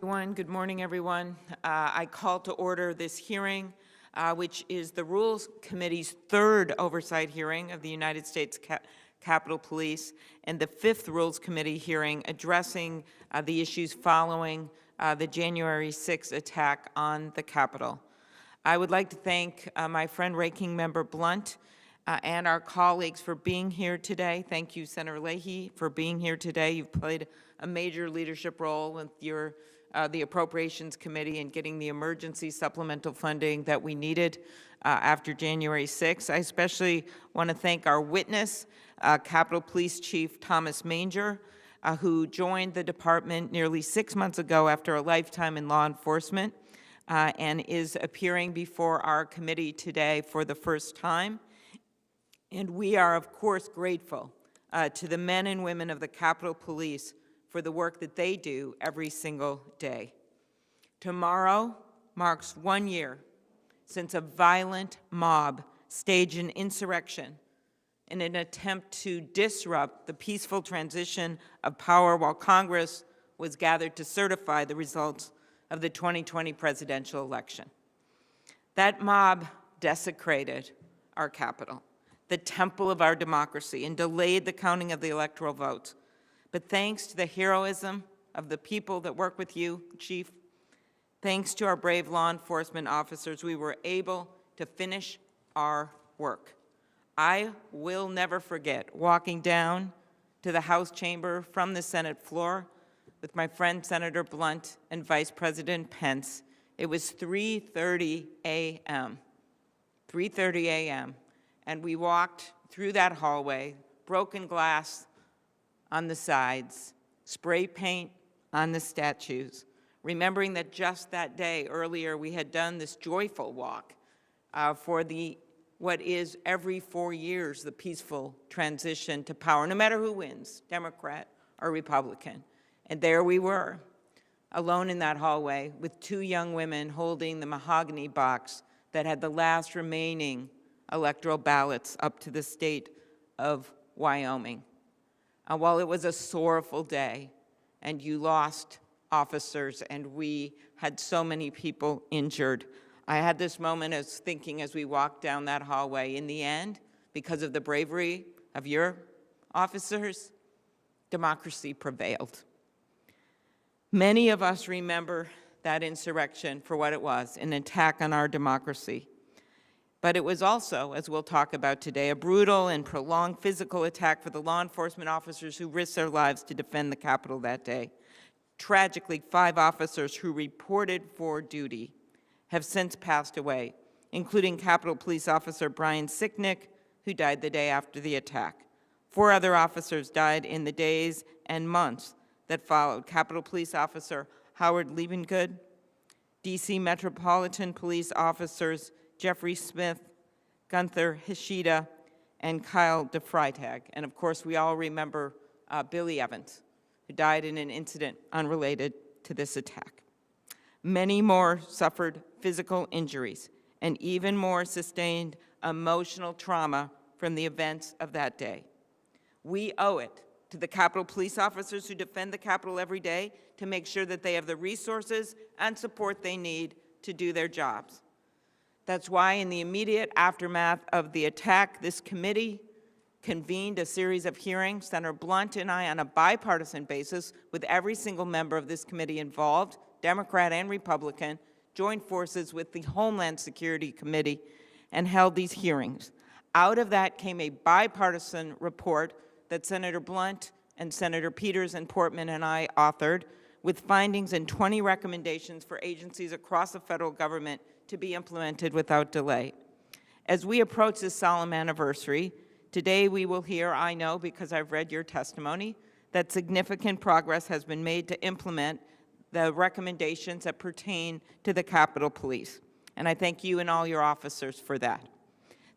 Good morning, everyone. I call to order this hearing, which is the Rules Committee's third oversight hearing of the United States Capitol Police and the fifth Rules Committee hearing addressing the issues following the January 6th attack on the Capitol. I would like to thank my friend Ranking Member Blunt and our colleagues for being here today. Thank you, Senator Leahy, for being here today. You've played a major leadership role with your the Appropriations Committee in getting the emergency supplemental funding that we needed after January 6th. I especially want to thank our witness, Capitol Police Chief Thomas Manger, who joined the department nearly 6 months ago after a lifetime in law enforcement and is appearing before our committee today for the first time. And we are, of course, grateful to the men and women of the Capitol Police for the work that they do every single day. Tomorrow marks 1 year since a violent mob staged an insurrection in an attempt to disrupt the peaceful transition of power while Congress was gathered to certify the results of the 2020 presidential election. That mob desecrated our Capitol, the temple of our democracy, and delayed the counting of the electoral votes. But thanks to the heroism of the people that work with you, Chief, thanks to our brave law enforcement officers, we were able to finish our work. I will never forget walking down to the House chamber from the Senate floor with my friend Senator Blunt and Vice President Pence. It was 3:30 a.m., 3:30 a.m., and we walked through that hallway, broken glass on the sides, spray paint on the statues, remembering that just that day earlier we had done this joyful walk for what is every 4 years the peaceful transition to power, no matter who wins, Democrat or Republican. And there we were, alone in that hallway with two young women holding the mahogany box that had the last remaining electoral ballots up to the state of Wyoming. While it was a sorrowful day, and you lost officers, and we had so many people injured, I had this moment as thinking as we walked down that hallway, in the end, because of the bravery of your officers, democracy prevailed. Many of us remember that insurrection for what it was, an attack on our democracy. But it was also, as we'll talk about today, a brutal and prolonged physical attack for the law enforcement officers who risked their lives to defend the Capitol that day. Tragically, 5 officers who reported for duty have since passed away, including Capitol Police Officer Brian Sicknick, who died the day after the attack. 4 other officers died in the days and months that followed. Capitol Police Officer Howard Liebengood, D.C. Metropolitan Police Officers Jeffrey Smith, Gunther Hishida, and Kyle DeFreitag. And of course, we all remember Billy Evans, who died in an incident unrelated to this attack. Many more suffered physical injuries, and even more sustained emotional trauma from the events of that day. We owe it to the Capitol Police officers who defend the Capitol every day to make sure that they have the resources and support they need to do their jobs. That's why in the immediate aftermath of the attack, this committee convened a series of hearings. Senator Blunt and I, on a bipartisan basis, with every single member of this committee involved, Democrat and Republican, joined forces with the Homeland Security Committee and held these hearings. Out of that came a bipartisan report that Senator Blunt and Senator Peters and Portman and I authored, with findings and 20 recommendations for agencies across the federal government to be implemented without delay. As we approach this solemn anniversary, today we will hear, I know because I've read your testimony, that significant progress has been made to implement the recommendations that pertain to the Capitol Police. And I thank you and all your officers for that.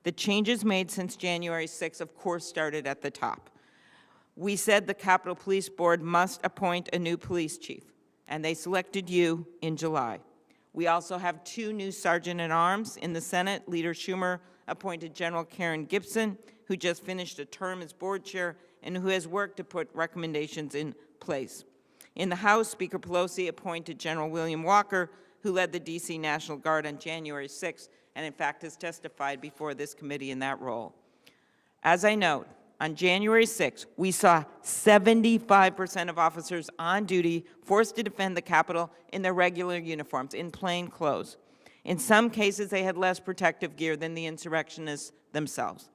The changes made since January 6th, of course, started at the top. We said the Capitol Police Board must appoint a new police chief, and they selected you in July. We also have 2 new sergeant-at-arms in the Senate. Leader Schumer appointed General Karen Gibson, who just finished a term as board chair and who has worked to put recommendations in place. In the House, Speaker Pelosi appointed General William Walker, who led the D.C. National Guard on January 6th, and in fact has testified before this committee in that role. As I note, on January 6th, we saw 75% of officers on duty forced to defend the Capitol in their regular uniforms, in plain clothes. In some cases, they had less protective gear than the insurrectionists themselves.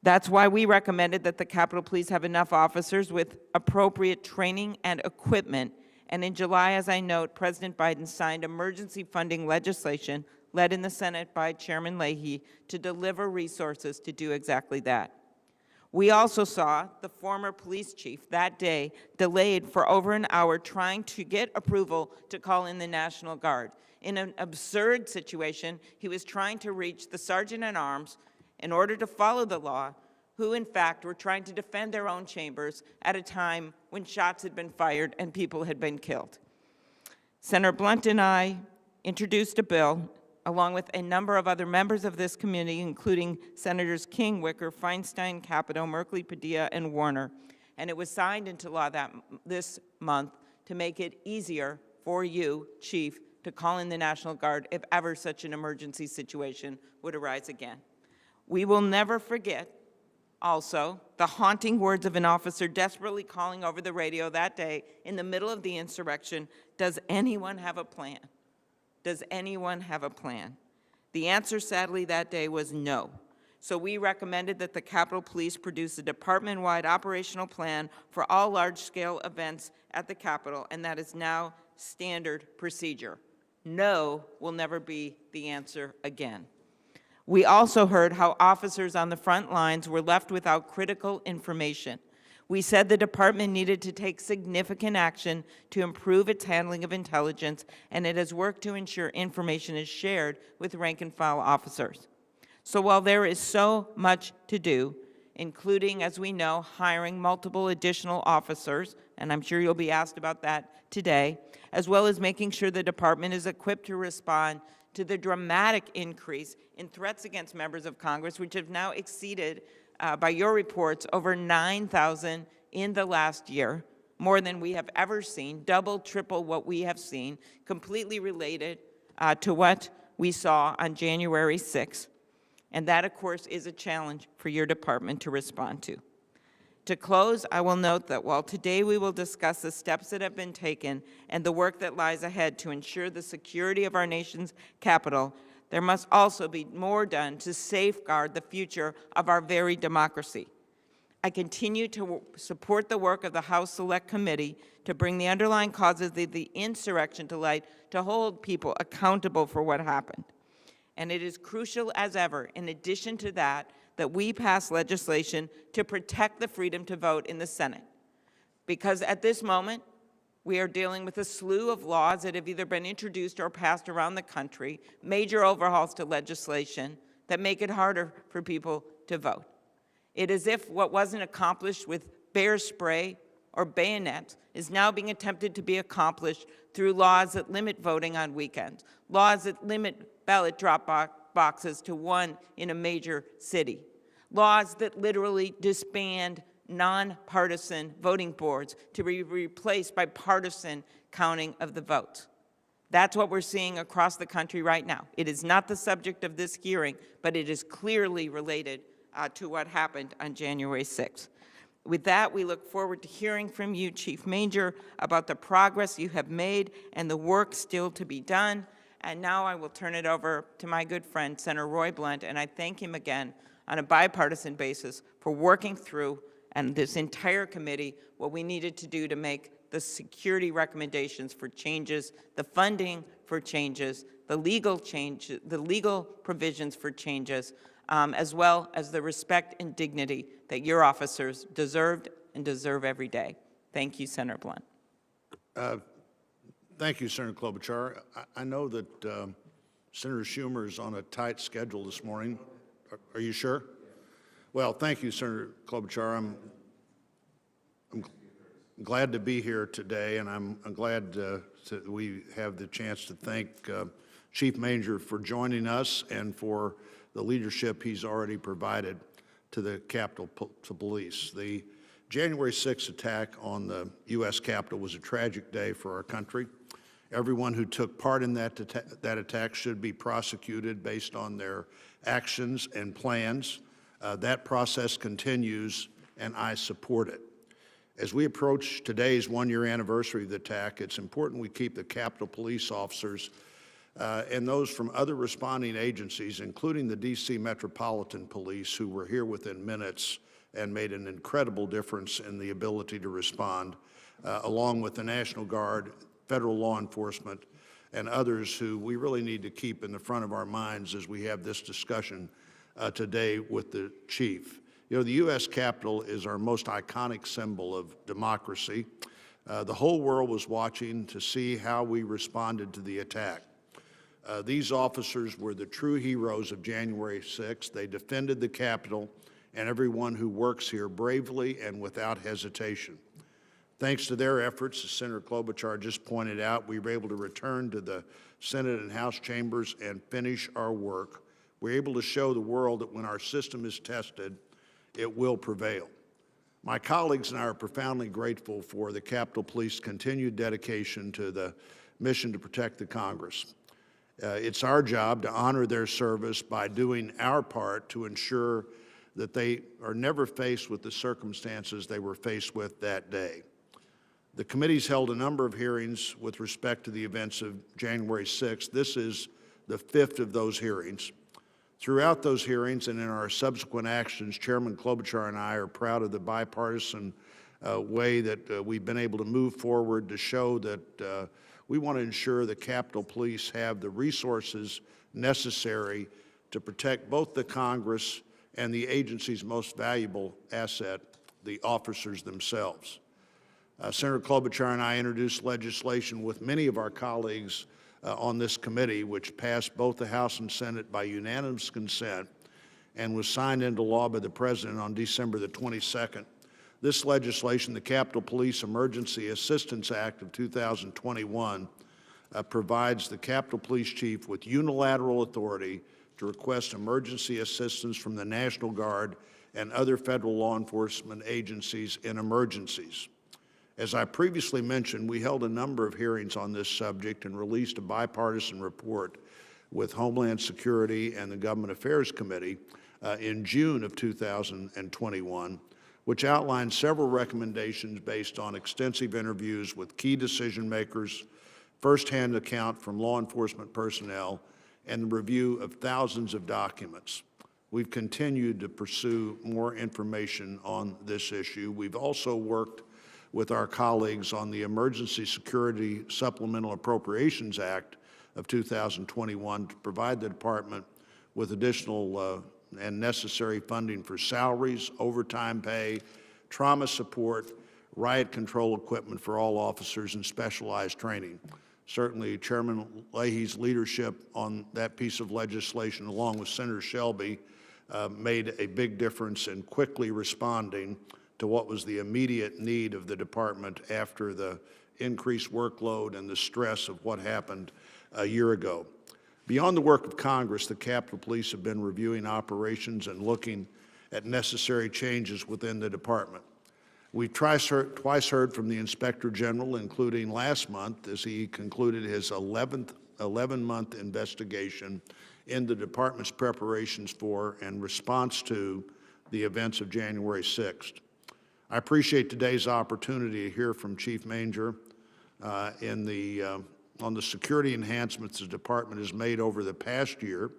That's why we recommended that the Capitol Police have enough officers with appropriate training and equipment. And in July, as I note, President Biden signed emergency funding legislation led in the Senate by Chairman Leahy to deliver resources to do exactly that. We also saw the former police chief that day delayed for over an hour trying to get approval to call in the National Guard. In an absurd situation, he was trying to reach the sergeant-at-arms in order to follow the law, who in fact were trying to defend their own chambers at a time when shots had been fired and people had been killed. Senator Blunt and I introduced a bill, along with a number of other members of this committee, including Senators King, Wicker, Feinstein, Capito, Merkley, Padilla, and Warner, and it was signed into law this month to make it easier for you, Chief, to call in the National Guard if ever such an emergency situation would arise again. We will never forget, also, the haunting words of an officer desperately calling over the radio that day in the middle of the insurrection, "Does anyone have a plan? Does anyone have a plan?" The answer, sadly, that day was no. So we recommended that the Capitol Police produce a department-wide operational plan for all large-scale events at the Capitol, and that is now standard procedure. No will never be the answer again. We also heard how officers on the front lines were left without critical information. We said the department needed to take significant action to improve its handling of intelligence, and it has worked to ensure information is shared with rank-and-file officers. So while there is so much to do, including, as we know, hiring multiple additional officers, and I'm sure you'll be asked about that today, as well as making sure the department is equipped to respond to the dramatic increase in threats against members of Congress, which have now exceeded, by your reports, over 9,000 in the last year, more than we have ever seen, double, triple what we have seen, completely related to what we saw on January 6th. And that, of course, is a challenge for your department to respond to. To close, I will note that while today we will discuss the steps that have been taken and the work that lies ahead to ensure the security of our nation's capital, there must also be more done to safeguard the future of our very democracy. I continue to support the work of the House Select Committee to bring the underlying causes of the insurrection to light, to hold people accountable for what happened. And it is crucial as ever, in addition to that we pass legislation to protect the freedom to vote in the Senate. Because at this moment, we are dealing with a slew of laws that have either been introduced or passed around the country, major overhauls to legislation that make it harder for people to vote. It is as if what wasn't accomplished with bear spray or bayonets is now being attempted to be accomplished through laws that limit voting on weekends, laws that limit ballot drop boxes to one in a major city, laws that literally disband nonpartisan voting boards to be replaced by partisan counting of the votes. That's what we're seeing across the country right now. It is not the subject of this hearing, but it is clearly related to what happened on January 6th. With that, we look forward to hearing from you, Chief Manger, about the progress you have made and the work still to be done. And now I will turn it over to my good friend, Senator Roy Blunt, and I thank him again on a bipartisan basis for working through, and this entire committee, what we needed to do to make the security recommendations for changes, the funding for changes, the legal provisions for changes, as well as the respect and dignity that your officers deserved and deserve every day. Thank you, Senator Blunt. Thank you, Senator Klobuchar. I know that Senator Schumer is on a tight schedule this morning. Are you sure? Well, thank you, Senator Klobuchar. I'm glad to be here today, and I'm glad that we have the chance to thank Chief Manger for joining us and for the leadership he's already provided to the Capitol Police. The January 6th attack on the U.S. Capitol was a tragic day for our country. Everyone who took part in that attack should be prosecuted based on their actions and plans. That process continues, and I support it. As we approach today's one-year anniversary of the attack, it's important we keep the Capitol Police officers and those from other responding agencies, including the D.C. Metropolitan Police, who were here within minutes and made an incredible difference in the ability to respond, along with the National Guard, federal law enforcement, and others who we really need to keep in the front of our minds as we have this discussion today with the chief. You know, the U.S. Capitol is our most iconic symbol of democracy. The whole world was watching to see how we responded to the attack. These officers were the true heroes of January 6th. They defended the Capitol and everyone who works here bravely and without hesitation. Thanks to their efforts, as Senator Klobuchar just pointed out, we were able to return to the Senate and House chambers and finish our work. We're able to show the world that when our system is tested, it will prevail. My colleagues and I are profoundly grateful for the Capitol Police's continued dedication to the mission to protect the Congress. It's our job to honor their service by doing our part to ensure that they are never faced with the circumstances they were faced with that day. The committee's held a number of hearings with respect to the events of January 6th. This is the 5th of those hearings. Throughout those hearings and in our subsequent actions, Chairman Klobuchar and I are proud of the bipartisan way that we've been able to move forward to show that we want to ensure the Capitol Police have the resources necessary to protect both the Congress and the agency's most valuable asset, the officers themselves. Senator Klobuchar and I introduced legislation with many of our colleagues on this committee, which passed both the House and Senate by unanimous consent and was signed into law by the President on December the 22nd. This legislation, the Capitol Police Emergency Assistance Act of 2021, provides the Capitol Police Chief with unilateral authority to request emergency assistance from the National Guard and other federal law enforcement agencies in emergencies. As I previously mentioned, we held a number of hearings on this subject and released a bipartisan report with Homeland Security and the Government Affairs Committee in June of 2021, which outlined several recommendations based on extensive interviews with key decision makers, firsthand account from law enforcement personnel, and the review of thousands of documents. We've continued to pursue more information on this issue. We've also worked with our colleagues on the Emergency Security Supplemental Appropriations Act of 2021 to provide the department with additional and necessary funding for salaries, overtime pay, trauma support, riot control equipment for all officers, and specialized training. Certainly, Chairman Leahy's leadership on that piece of legislation, along with Senator Shelby, made a big difference in quickly responding to what was the immediate need of the department after the increased workload and the stress of what happened a year ago. Beyond the work of Congress, the Capitol Police have been reviewing operations and looking at necessary changes within the department. We've twice heard from the Inspector General, including last month as he concluded his 11-month investigation in the department's preparations for and response to the events of January 6th. I appreciate today's opportunity to hear from Chief Manger on the security enhancements the department has made over the past year,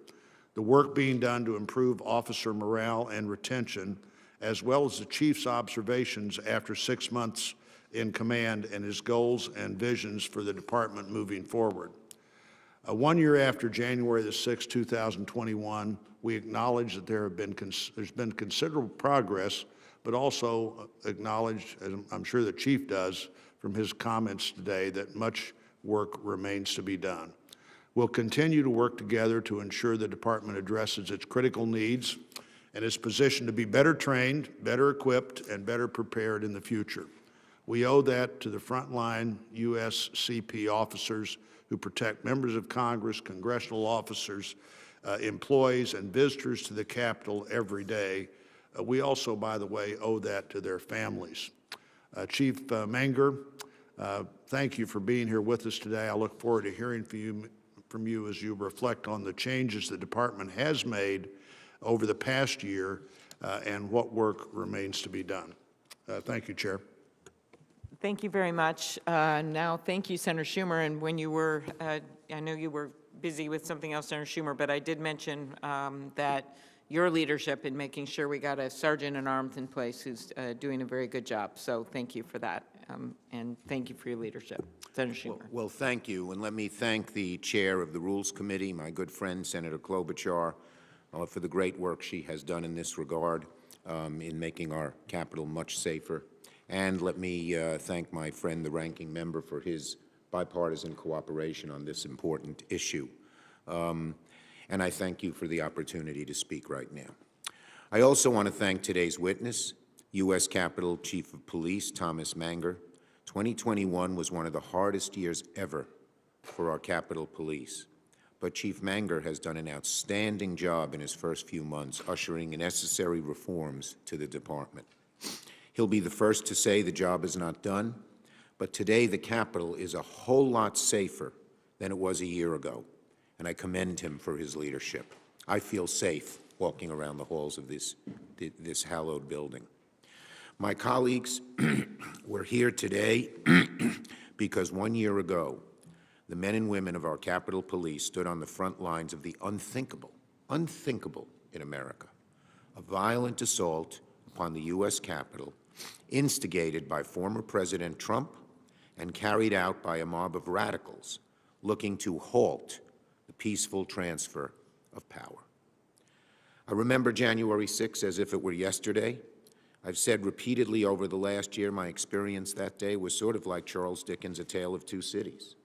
the work being done to improve officer morale and retention, as well as the Chief's observations after 6 months in command and his goals and visions for the department moving forward. 1 year after January the 6th, 2021, we acknowledge that there's been considerable progress, but also acknowledge, as I'm sure the Chief does from his comments today, that much work remains to be done. We'll continue to work together to ensure the department addresses its critical needs and is positioned to be better trained, better equipped, and better prepared in the future. We owe that to the frontline USCP officers who protect members of Congress, congressional officers, employees, and visitors to the Capitol every day. We also, by the way, owe that to their families. Chief Manger, thank you for being here with us today. I look forward to hearing from you as you reflect on the changes the department has made over the past year and what work remains to be done. Thank you, Chair. Thank you very much. Now, thank you, Senator Schumer. And when you were, I know you were busy with something else, Senator Schumer, but I did mention that your leadership in making sure we got a sergeant in arms in place who's doing a very good job. So thank you for that. And thank you for your leadership. Senator Schumer. Well, thank you. And let me thank the chair of the Rules Committee, my good friend, Senator Klobuchar, for the great work she has done in this regard in making our Capitol much safer. And let me thank my friend, the ranking member, for his bipartisan cooperation on this important issue. And I thank you for the opportunity to speak right now. I also want to thank today's witness, U.S. Capitol Chief of Police Thomas Manger. 2021 was one of the hardest years ever for our Capitol Police. But Chief Manger has done an outstanding job in his first few months, ushering necessary reforms to the department. He'll be the first to say the job is not done, but today the Capitol is a whole lot safer than it was a year ago, and I commend him for his leadership. I feel safe walking around the halls of this hallowed building. My colleagues, we're here today because 1 year ago, the men and women of our Capitol Police stood on the front lines of the unthinkable in America, a violent assault upon the U.S. Capitol, instigated by former President Trump and carried out by a mob of radicals looking to halt the peaceful transfer of power. I remember January 6th as if it were yesterday. I've said repeatedly over the last year my experience that day was sort of like Charles Dickens' A Tale of Two Cities.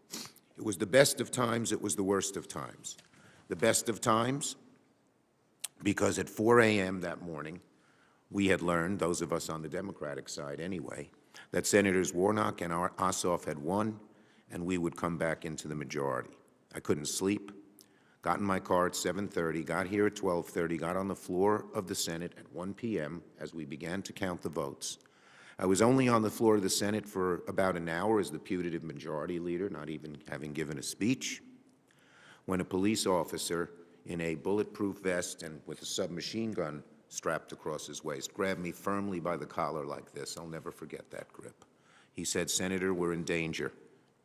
It was the best of times, it was the worst of times. The best of times because at 4 a.m. that morning, we had learned, those of us on the Democratic side anyway, that Senators Warnock and Ossoff had won, and we would come back into the majority. I couldn't sleep, got in my car at 7:30, got here at 12:30, got on the floor of the Senate at 1 p.m. as we began to count the votes. I was only on the floor of the Senate for about an hour as the putative majority leader, not even having given a speech, when a police officer in a bulletproof vest and with a submachine gun strapped across his waist grabbed me firmly by the collar like this. I'll never forget that grip. He said, "Senator, we're in danger.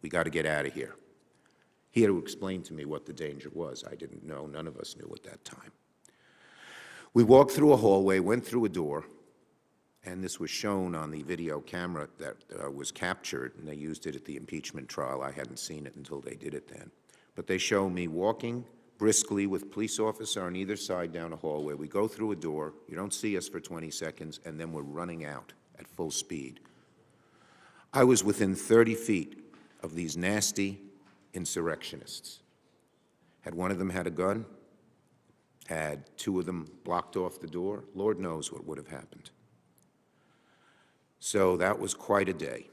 We got to get out of here." He had to explain to me what the danger was. I didn't know. None of us knew at that time. We walked through a hallway, went through a door, and this was shown on the video camera that was captured, and they used it at the impeachment trial. I hadn't seen it until they did it then. But they show me walking briskly with police officer on either side down a hallway. We go through a door, you don't see us for 20 seconds, and then we're running out at full speed. I was within 30 feet of these nasty insurrectionists. Had one of them had a gun, had two of them blocked off the door, Lord knows what would have happened. So that was quite a day.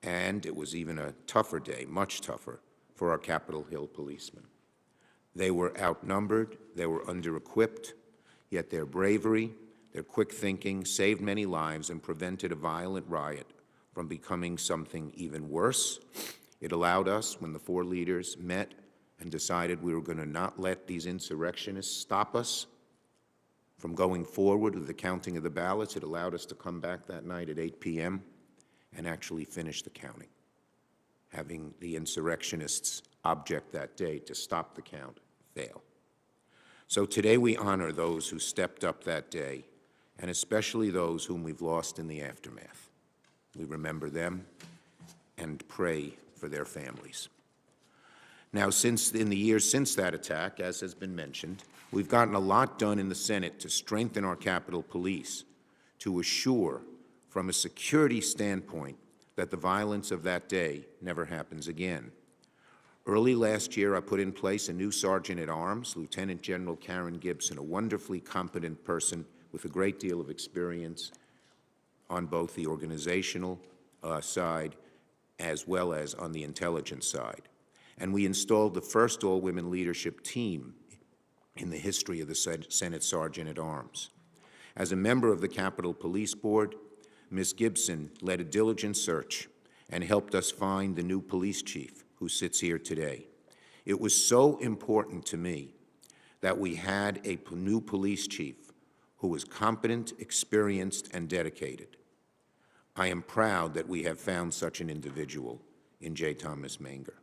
And it was even a tougher day, much tougher, for our Capitol Hill policemen. They were outnumbered, they were under-equipped, yet their bravery, their quick thinking saved many lives and prevented a violent riot from becoming something even worse. It allowed us, when the four leaders met and decided we were going to not let these insurrectionists stop us from going forward with the counting of the ballots, it allowed us to come back that night at 8 p.m. and actually finish the counting, having the insurrectionists' object that day to stop the count fail. So today we honor those who stepped up that day, and especially those whom we've lost in the aftermath. We remember them and pray for their families. Now, in the years since that attack, as has been mentioned, we've gotten a lot done in the Senate to strengthen our Capitol Police, to assure, from a security standpoint, that the violence of that day never happens again. Early last year, I put in place a new Sergeant-at-Arms, Lieutenant General Karen Gibson, a wonderfully competent person with a great deal of experience on both the organizational side as well as on the intelligence side. And we installed the first all-women leadership team in the history of the Senate Sergeant-at-Arms. As a member of the Capitol Police Board, Ms. Gibson led a diligent search and helped us find the new police chief who sits here today. It was so important to me that we had a new police chief who was competent, experienced, and dedicated. I am proud that we have found such an individual in J. Thomas Manger.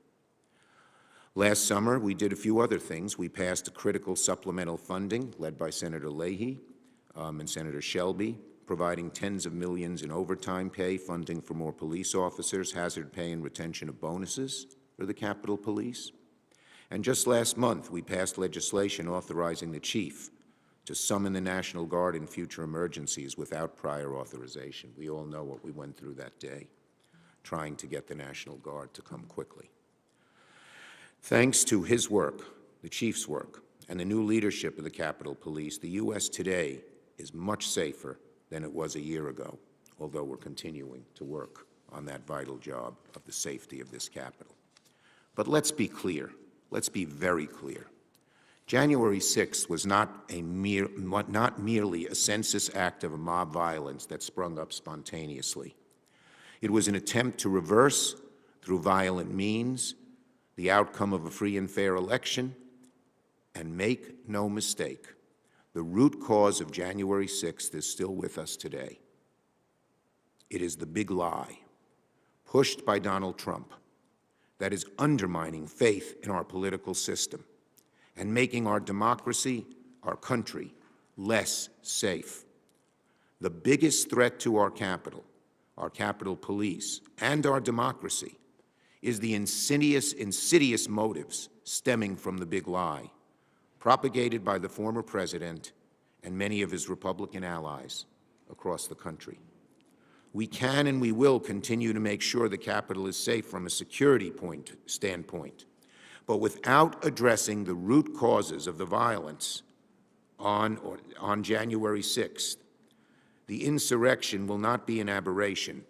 Last summer, we did a few other things. We passed a critical supplemental funding led by Senator Leahy and Senator Shelby, providing tens of millions in overtime pay, funding for more police officers, hazard pay, and retention of bonuses for the Capitol Police. And just last month, we passed legislation authorizing the chief to summon the National Guard in future emergencies without prior authorization. We all know what we went through that day, trying to get the National Guard to come quickly. Thanks to his work, the chief's work, and the new leadership of the Capitol Police, the U.S. today is much safer than it was a year ago, although we're continuing to work on that vital job of the safety of this Capitol. But let's be clear. Let's be very clear. January 6th was not merely a census act of mob violence that sprung up spontaneously. It was an attempt to reverse, through violent means, the outcome of a free and fair election, and make no mistake, the root cause of January 6th is still with us today. It is the big lie, pushed by Donald Trump, that is undermining faith in our political system and making our democracy, our country, less safe. The biggest threat to our Capitol Police, and our democracy is the insidious motives stemming from the big lie, propagated by the former president and many of his Republican allies across the country. We can and we will continue to make sure the Capitol is safe from a security standpoint, but without addressing the root causes of the violence on January 6th, the insurrection will not be an aberration.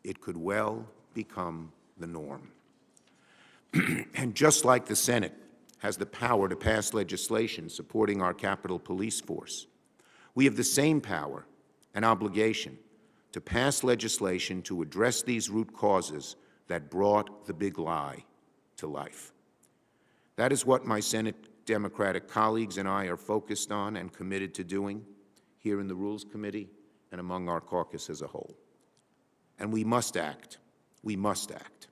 It could well become the norm. And just like the Senate has the power to pass legislation supporting our Capitol Police force, we have the same power and obligation to pass legislation to address these root causes that brought the big lie to life. That is what my Senate Democratic colleagues and I are focused on and committed to doing here in the Rules Committee and among our caucus as a whole. And we must act. We must act.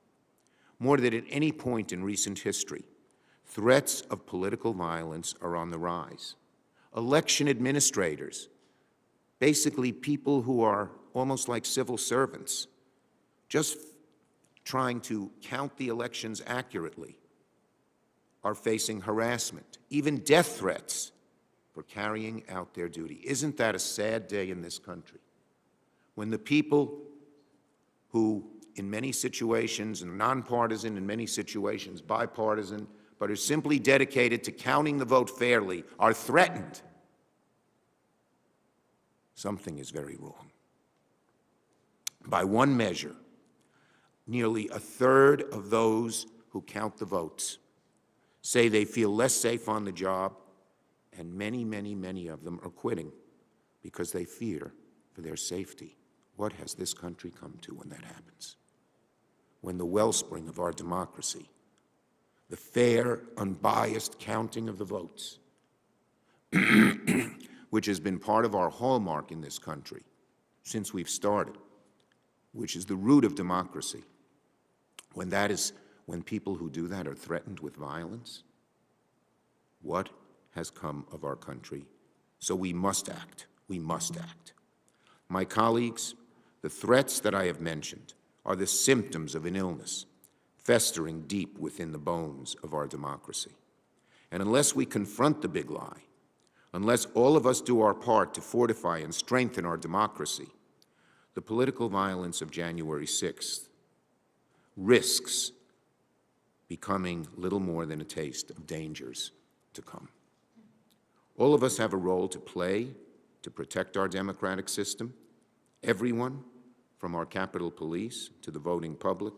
More than at any point in recent history, threats of political violence are on the rise. Election administrators, basically people who are almost like civil servants, just trying to count the elections accurately, are facing harassment, even death threats for carrying out their duty. Isn't that a sad day in this country? When the people who, in many situations, and nonpartisan, in many situations, bipartisan, but are simply dedicated to counting the vote fairly, are threatened, something is very wrong. By one measure, nearly a third of those who count the votes say they feel less safe on the job, and many, many, many of them are quitting because they fear for their safety. What has this country come to when that happens? When the wellspring of our democracy, the fair, unbiased counting of the votes, which has been part of our hallmark in this country since we've started, which is the root of democracy, when people who do that are threatened with violence, what has come of our country? So we must act. We must act. My colleagues, the threats that I have mentioned are the symptoms of an illness festering deep within the bones of our democracy. And unless we confront the big lie, unless all of us do our part to fortify and strengthen our democracy, the political violence of January 6th risks becoming little more than a taste of dangers to come. All of us have a role to play to protect our democratic system. Everyone, from our Capitol Police to the voting public,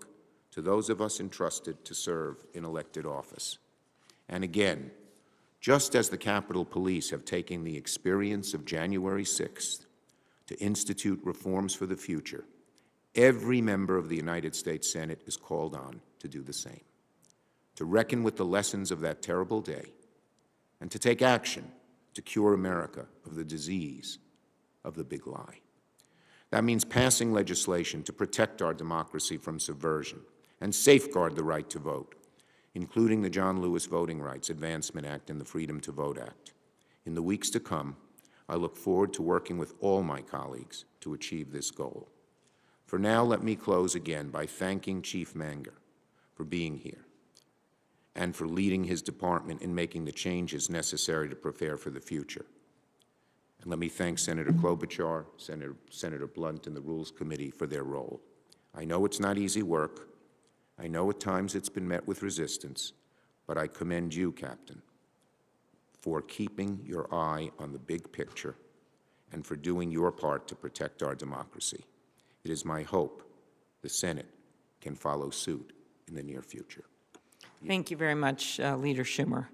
to those of us entrusted to serve in elected office. And again, Just as the Capitol Police have taken the experience of January 6th to institute reforms for the future, every member of the United States Senate is called on to do the same, to reckon with the lessons of that terrible day, and to take action to cure America of the disease of the big lie. That means passing legislation to protect our democracy from subversion and safeguard the right to vote, including the John Lewis Voting Rights Advancement Act and the Freedom to Vote Act. In the weeks to come, I look forward to working with all my colleagues to achieve this goal. For now, let me close again by thanking Chief Manger for being here and for leading his department in making the changes necessary to prepare for the future. And let me thank Senator Klobuchar, Senator Blunt, and the Rules Committee for their role. I know it's not easy work. I know at times it's been met with resistance, but I commend you, Captain, for keeping your eye on the big picture and for doing your part to protect our democracy. It is my hope the Senate can follow suit in the near future. Thank you very much, Leader Schumer.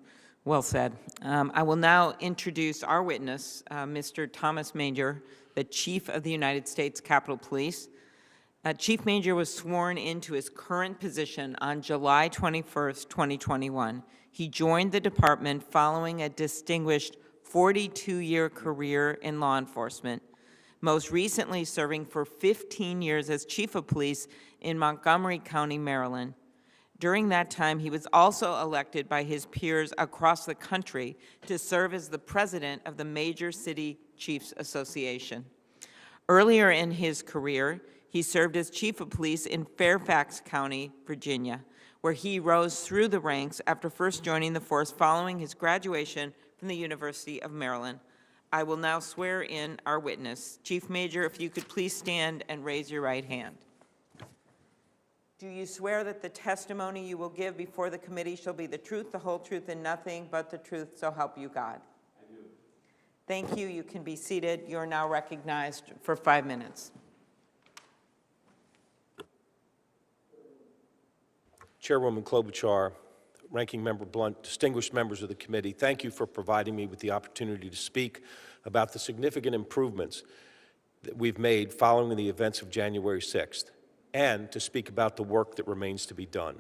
Well said. I will now introduce our witness, Mr. Thomas Manger, the Chief of the United States Capitol Police. Chief Manger was sworn into his current position on July 21st, 2021. He joined the department following a distinguished 42-year career in law enforcement, most recently serving for 15 years as Chief of Police in Montgomery County, Maryland. During that time, he was also elected by his peers across the country to serve as the president of the Major City Chiefs Association. Earlier in his career, he served as Chief of Police in Fairfax County, Virginia, where he rose through the ranks after first joining the force following his graduation from the University of Maryland. I will now swear in our witness. Chief Manger, if you could please stand and raise your right hand. Do you swear that the testimony you will give before the committee shall be the truth, the whole truth, and nothing but the truth, so help you God? I do. Thank you. You can be seated. You are now recognized for 5 minutes. Chairwoman Klobuchar, Ranking Member Blunt, distinguished members of the committee, thank you for providing me with the opportunity to speak about the significant improvements that we've made following the events of January 6th, and to speak about the work that remains to be done.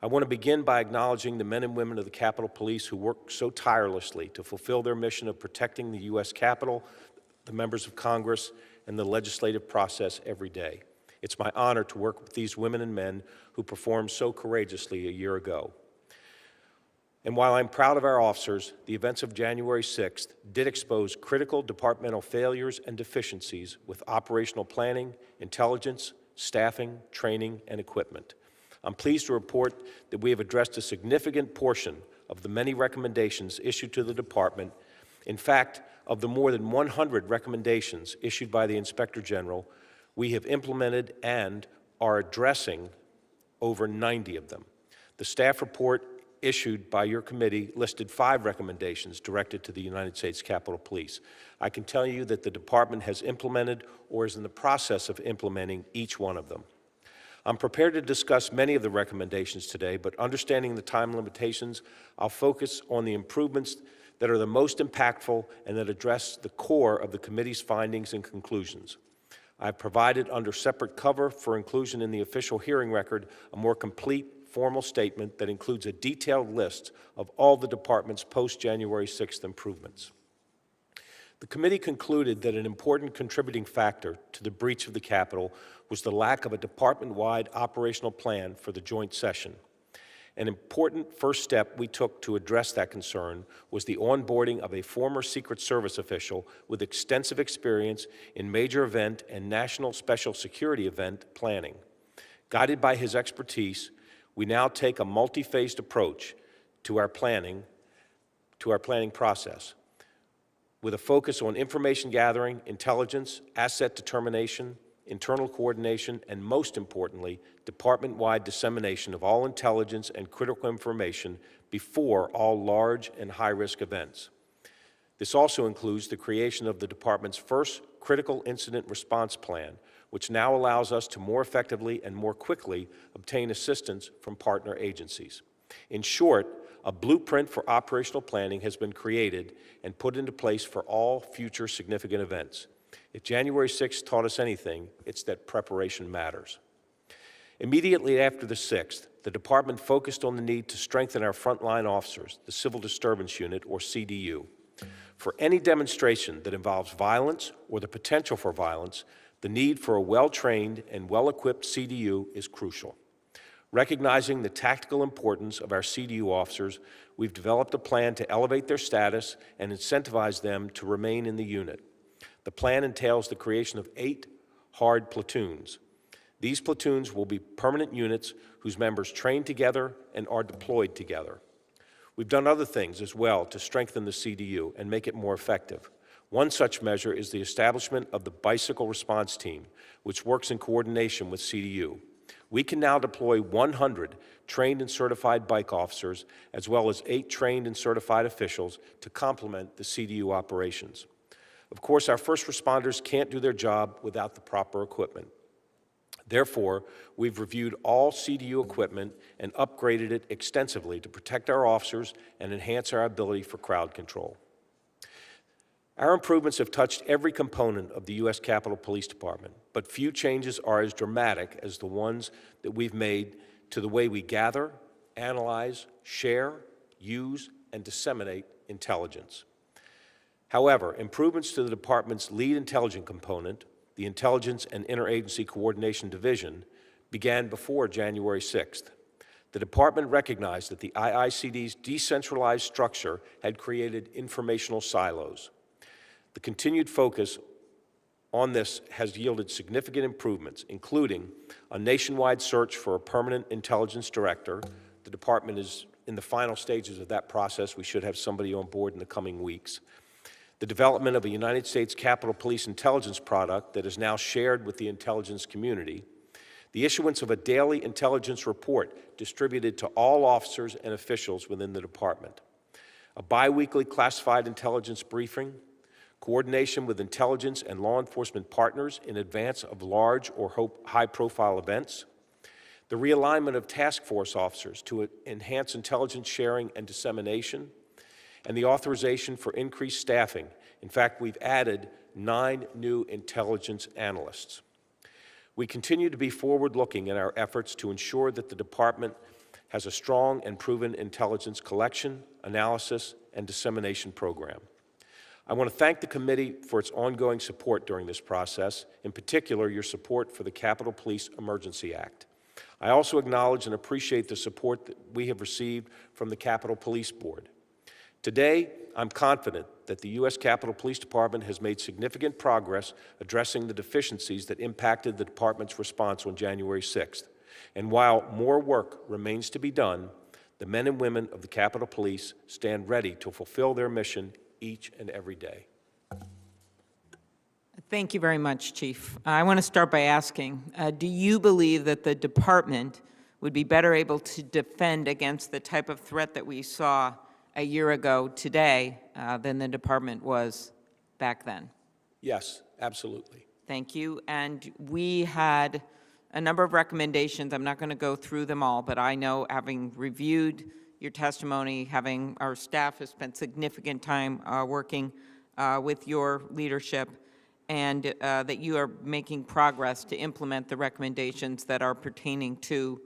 I want to begin by acknowledging the men and women of the Capitol Police who work so tirelessly to fulfill their mission of protecting the U.S. Capitol, the members of Congress, and the legislative process every day. It's my honor to work with these women and men who performed so courageously a year ago. And while I'm proud of our officers, the events of January 6th did expose critical departmental failures and deficiencies with operational planning, intelligence, staffing, training, and equipment. I'm pleased to report that we have addressed a significant portion of the many recommendations issued to the department. In fact, of the more than 100 recommendations issued by the Inspector General, we have implemented and are addressing over 90 of them. The staff report issued by your committee listed 5 recommendations directed to the United States Capitol Police. I can tell you that the department has implemented or is in the process of implementing each one of them. I'm prepared to discuss many of the recommendations today, but understanding the time limitations, I'll focus on the improvements that are the most impactful and that address the core of the committee's findings and conclusions. I've provided under separate cover for inclusion in the official hearing record a more complete formal statement that includes a detailed list of all the department's post-January 6th improvements. The committee concluded that an important contributing factor to the breach of the Capitol was the lack of a department-wide operational plan for the joint session. An important first step we took to address that concern was the onboarding of a former Secret Service official with extensive experience in major event and national special security event planning. Guided by his expertise, we now take a multi-phased approach to our planning process, with a focus on information gathering, intelligence, asset determination, internal coordination, and most importantly, department-wide dissemination of all intelligence and critical information before all large and high-risk events. This also includes the creation of the department's first critical incident response plan, which now allows us to more effectively and more quickly obtain assistance from partner agencies. In short, a blueprint for operational planning has been created and put into place for all future significant events. If January 6th taught us anything, it's that preparation matters. Immediately after the 6th, the department focused on the need to strengthen our frontline officers, the Civil Disturbance Unit, or CDU. For any demonstration that involves violence or the potential for violence, the need for a well-trained and well-equipped CDU is crucial. Recognizing the tactical importance of our CDU officers, we've developed a plan to elevate their status and incentivize them to remain in the unit. The plan entails the creation of 8 hard platoons. These platoons will be permanent units whose members train together and are deployed together. We've done other things as well to strengthen the CDU and make it more effective. One such measure is the establishment of the Bicycle Response Team, which works in coordination with CDU. We can now deploy 100 trained and certified bike officers, as well as 8 trained and certified officials to complement the CDU operations. Of course, our first responders can't do their job without the proper equipment. Therefore, we've reviewed all CDU equipment and upgraded it extensively to protect our officers and enhance our ability for crowd control. Our improvements have touched every component of the U.S. Capitol Police Department, but few changes are as dramatic as the ones that we've made to the way we gather, analyze, share, use, and disseminate intelligence. However, improvements to the department's lead intelligence component, the Intelligence and Interagency Coordination Division, began before January 6th. The department recognized that the IICD's decentralized structure had created informational silos. The continued focus on this has yielded significant improvements, including a nationwide search for a permanent intelligence director. The department is in the final stages of that process. We should have somebody on board in the coming weeks. The development of a United States Capitol Police intelligence product that is now shared with the intelligence community. The issuance of a daily intelligence report distributed to all officers and officials within the department. A biweekly classified intelligence briefing. Coordination with intelligence and law enforcement partners in advance of large or high-profile events, the realignment of task force officers to enhance intelligence sharing and dissemination, and the authorization for increased staffing. In fact, we've added 9 new intelligence analysts. We continue to be forward-looking in our efforts to ensure that the department has a strong and proven intelligence collection, analysis, and dissemination program. I want to thank the committee for its ongoing support during this process, in particular your support for the Capitol Police Emergency Act. I also acknowledge and appreciate the support that we have received from the Capitol Police Board. Today, I'm confident that the U.S. Capitol Police Department has made significant progress addressing the deficiencies that impacted the department's response on January 6th. And while more work remains to be done, the men and women of the Capitol Police stand ready to fulfill their mission each and every day. Thank you very much, Chief. I want to start by asking, do you believe that the department would be better able to defend against the type of threat that we saw a year ago today than the department was back then? Yes, absolutely. Thank you. And we had a number of recommendations. I'm not going to go through them all, but I know, having reviewed your testimony, having our staff has spent significant time working with your leadership, and that you are making progress to implement the recommendations that are pertaining to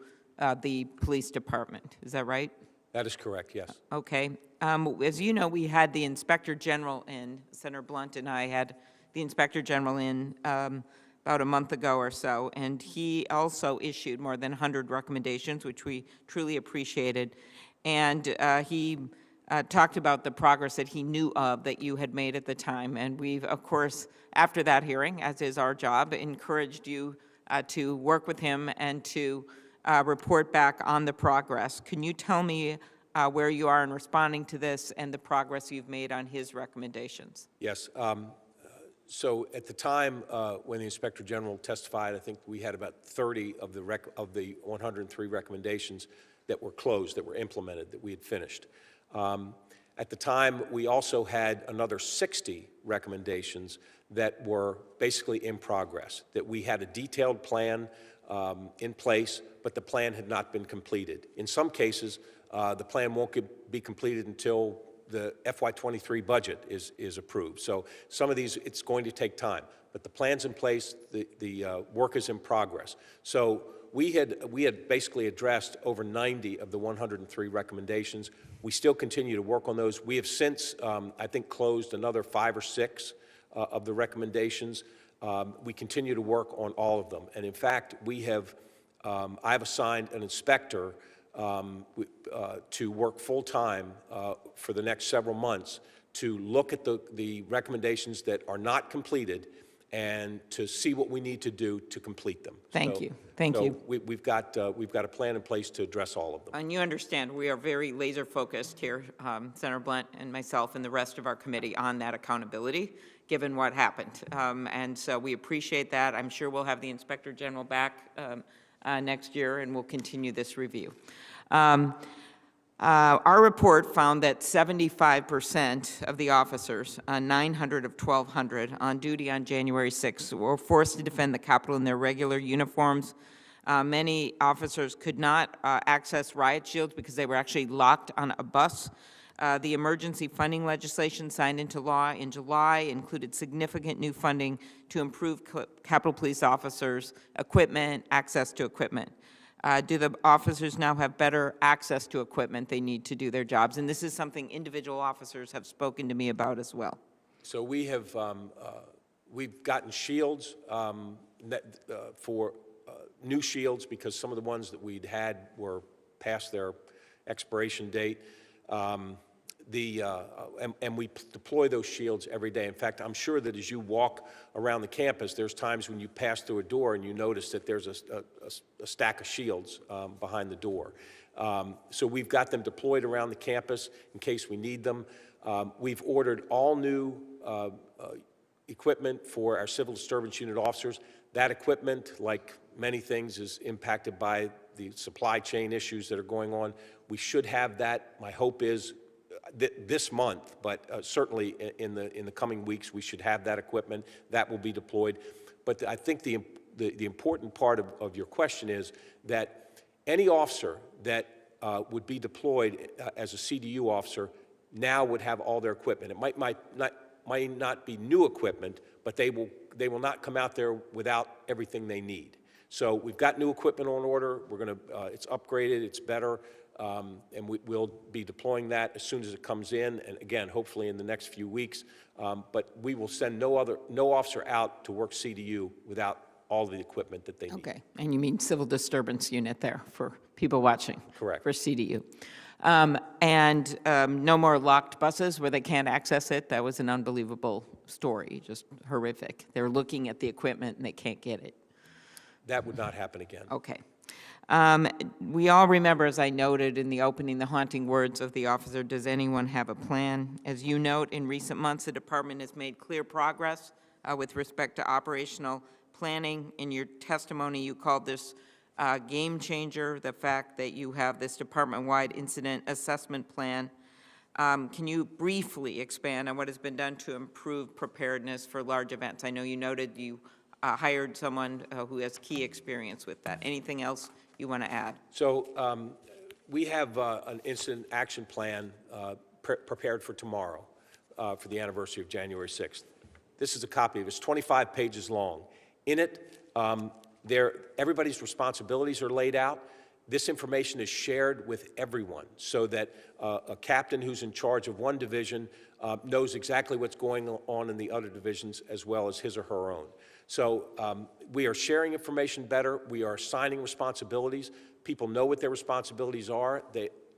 the police department. Is that right? That is correct, yes. Okay. As you know, we had the Inspector General in, Senator Blunt and I had the Inspector General in about a month ago or so, and he also issued more than 100 recommendations, which we truly appreciated. And he talked about the progress that he knew of that you had made at the time. And we've, of course, after that hearing, as is our job, encouraged you to work with him and to report back on the progress. Can you tell me where you are in responding to this and the progress you've made on his recommendations? Yes. So at the time when the Inspector General testified, I think we had about 30 of the 103 recommendations that were closed, that were implemented, that we had finished. At the time, we also had another 60 recommendations that were basically in progress, that we had a detailed plan in place, but the plan had not been completed. In some cases, The plan won't be completed until the FY23 budget is approved. So some of these, it's going to take time. But the plan's in place, the work is in progress. So we had basically addressed over 90 of the 103 recommendations. We still continue to work on those. We have since, I think, closed another 5 or 6 of the recommendations. We continue to work on all of them. And in fact, I've assigned an inspector to work full-time for the next several months to look at the recommendations that are not completed and to see what we need to do to complete them. Thank you. Thank you. We've got a plan in place to address all of them. And you understand, we are very laser-focused here, Senator Blunt and myself and the rest of our committee, on that accountability, given what happened. And so we appreciate that. I'm sure we'll have the Inspector General back next year, and we'll continue this review. Our report found that 75% of the officers, 900 of 1,200, on duty on January 6th were forced to defend the Capitol in their regular uniforms. Many officers could not access riot shields because they were actually locked on a bus. The emergency funding legislation signed into law in July included significant new funding to improve Capitol Police officers' equipment, access to equipment. Do the officers now have better access to equipment they need to do their jobs? And this is something individual officers have spoken to me about as well. So we have we've gotten shields for new shields because some of the ones that we'd had were past their expiration date. And we deploy those shields every day. In fact, I'm sure that as you walk around the campus, there's times when you pass through a door and you notice that there's a stack of shields behind the door. So we've got them deployed around the campus in case we need them. We've ordered all new equipment for our civil disturbance unit officers. That equipment, like many things, is impacted by the supply chain issues that are going on. We should have that, my hope is, this month, but certainly in the coming weeks, we should have that equipment. That will be deployed. But I think the important part of your question is that any officer that would be deployed as a CDU officer now would have all their equipment. It might not be new equipment, but they will not come out there without everything they need. So we've got new equipment on order. We're going to it's upgraded. It's better. And we'll be deploying that as soon as it comes in, and again, hopefully in the next few weeks. But we will send no officer out to work CDU without all the equipment that they need. Okay, and you mean civil disturbance unit there for people watching? Correct. For CDU. And no more locked buses where they can't access it? That was an unbelievable story, just horrific. They're looking at the equipment and they can't get it. That would not happen again. Okay. We all remember, as I noted in the opening, the haunting words of the officer, "Does anyone have a plan?" As you note, in recent months, the department has made clear progress with respect to operational planning. In your testimony, you called this game changer, the fact that you have this department-wide incident assessment plan. Can you briefly expand on what has been done to improve preparedness for large events? I know you noted you hired someone who has key experience with that. Anything else you want to add? So we have an incident action plan prepared for tomorrow for the anniversary of January 6th. This is a copy of it. It's 25 pages long. In it, everybody's responsibilities are laid out. This information is shared with everyone so that a captain who's in charge of one division knows exactly what's going on in the other divisions as well as his or her own. So we are sharing information better. We are assigning responsibilities. People know what their responsibilities are,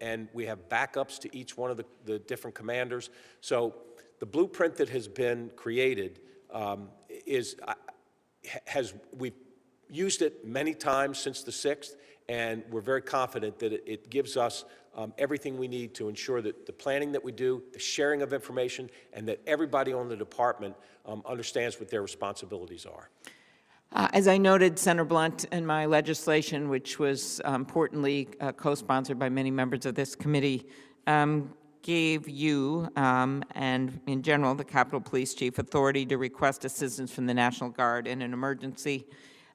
and we have backups to each one of the different commanders. So the blueprint that has been created we've used it many times since the 6th, and we're very confident that it gives us everything we need to ensure that the planning that we do, the sharing of information, and that everybody on the department understands what their responsibilities are. As I noted, Senator Blunt, and my legislation, which was importantly co-sponsored by many members of this committee, gave you and, in general, the Capitol Police Chief authority to request assistance from the National Guard in an emergency.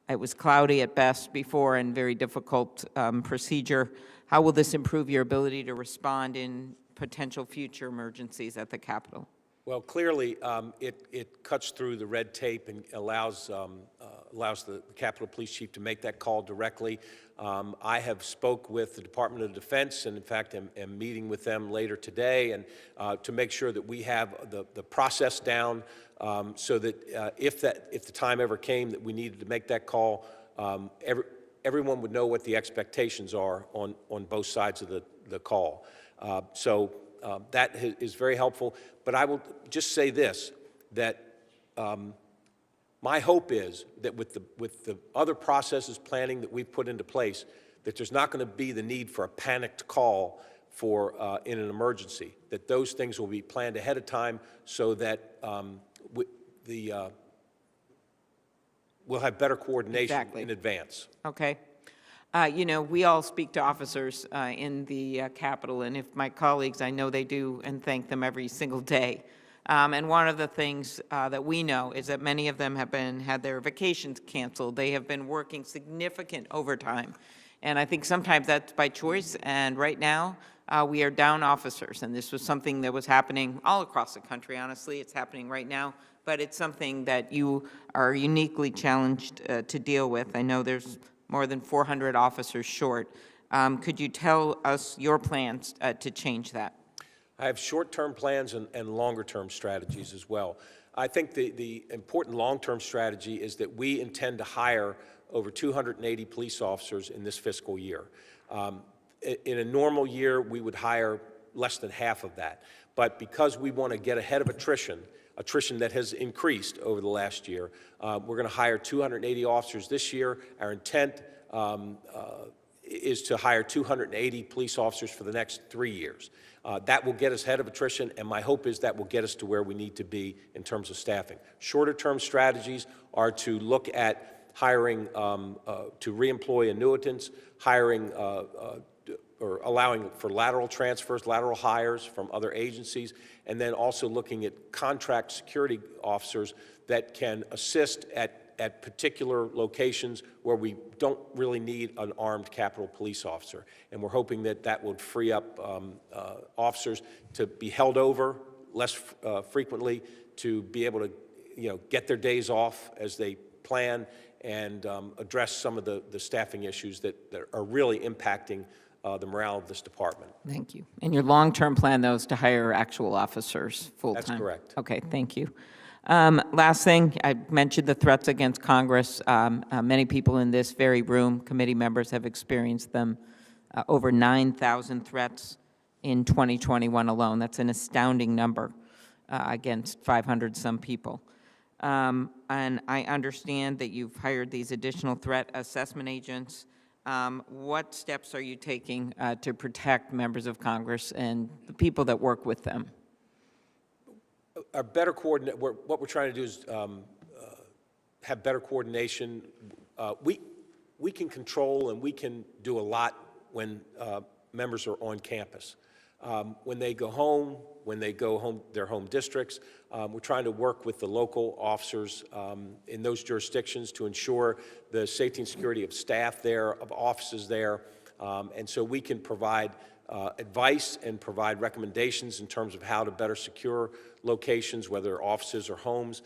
It was cloudy at best before and very difficult procedure. how will this improve your ability to respond in potential future emergencies at the Capitol? Well, clearly, it cuts through the red tape and allows the Capitol Police Chief to make that call directly. I have spoke with the Department of Defense, and in fact, am meeting with them later today, and to make sure that we have the process down, so that if the time ever came that we needed to make that call, everyone would know what the expectations are on both sides of the call. That is very helpful. But I will just say this, that my hope is that with the other processes, planning that we've put into place, that there's not going to be the need for a panicked call in an emergency, that those things will be planned ahead of time so that we'll have better coordination in advance. Okay. You know, we all speak to officers in the Capitol, and if my colleagues, I know they do, and thank them every single day. And one of the things that we know is that many of them have had their vacations canceled. They have been working significant overtime. And I think sometimes that's by choice. And right now, we are down officers. And this was something that was happening all across the country, honestly. It's happening right now. But it's something that you are uniquely challenged to deal with. I know there's more than 400 officers short. Could you tell us your plans to change that? I have short-term plans and longer-term strategies as well. I think the important long-term strategy is that we intend to hire over 280 police officers in this fiscal year. In a normal year, we would hire less than half of that. But because we want to get ahead of attrition that has increased over the last year, we're going to hire 280 officers this year. Our intent is to hire 280 police officers for the next 3 years. That will get us ahead of attrition, and my hope is that will get us to where we need to be in terms of staffing. Shorter-term strategies are to look at hiring, to reemploy annuitants, hiring or allowing for lateral transfers, lateral hires from other agencies, and then also looking at contract security officers that can assist at particular locations where we don't really need an armed Capitol Police officer. And we're hoping that that would free up officers to be held over less frequently, to be able to get their days off as they plan, and address some of the staffing issues that are really impacting the morale of this department. Thank you. And your long-term plan, though, is to hire actual officers full-time? That's correct. Okay, thank you. Last thing, I mentioned the threats against Congress. Many people in this very room, committee members, have experienced them. Over 9,000 threats in 2021 alone. That's an astounding number against 500-some people. And I understand that you've hired these additional threat assessment agents. What steps are you taking to protect members of Congress and the people that work with them? What we're trying to do is have better coordination. We can control and we can do a lot when members are on campus. When they go home, their home districts, we're trying to work with the local officers in those jurisdictions to ensure the safety and security of staff there, of offices there, and so we can provide advice and provide recommendations in terms of how to better secure locations, whether offices or homes,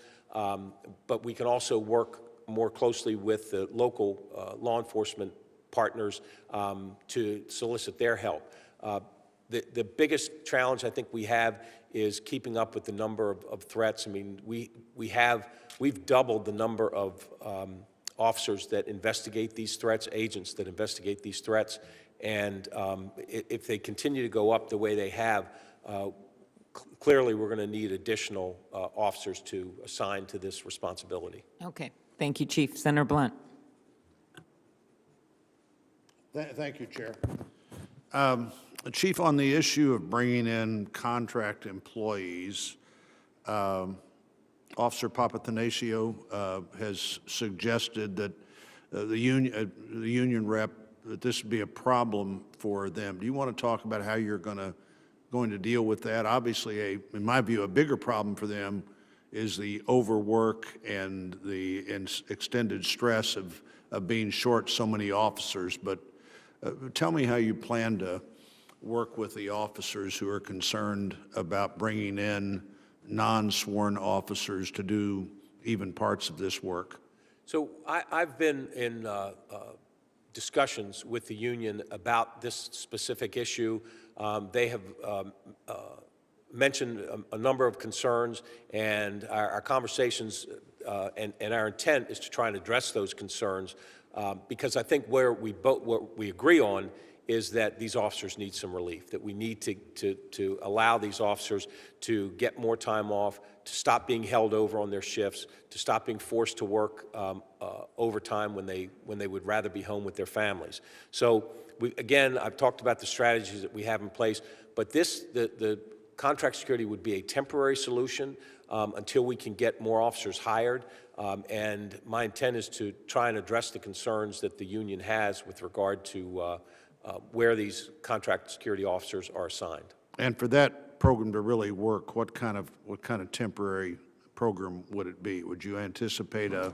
but we can also work more closely with the local law enforcement partners to solicit their help. The biggest challenge I think we have is keeping up with the number of threats. I mean, we've doubled the number of officers that investigate these threats, agents that investigate these threats, and if they continue to go up the way they have, clearly we're going to need additional officers to assign to this responsibility. Okay, thank you, Chief. Senator Blunt. Thank you, Chair. Chief, on the issue of bringing in contract employees, Officer Papathanassio has suggested that the union rep, that this would be a problem for them. Do you want to talk about how you're going to deal with that? Obviously, in my view, a bigger problem for them is the overwork and the extended stress of being short so many officers. But Tell me how you plan to work with the officers who are concerned about bringing in non-sworn officers to do even parts of this work. So I've been in discussions with the union about this specific issue. They have mentioned a number of concerns, and our conversations and our intent is to try and address those concerns, because I think what we agree on is that these officers need some relief, that we need to allow these officers to get more time off, to stop being held over on their shifts, to stop being forced to work overtime when they would rather be home with their families. So again, I've talked about the strategies that we have in place, but the contract security would be a temporary solution until we can get more officers hired. And my intent is to try and address the concerns that the union has with regard to where these contract security officers are assigned. And for that program to really work, what kind of temporary program would it be? Would you anticipate a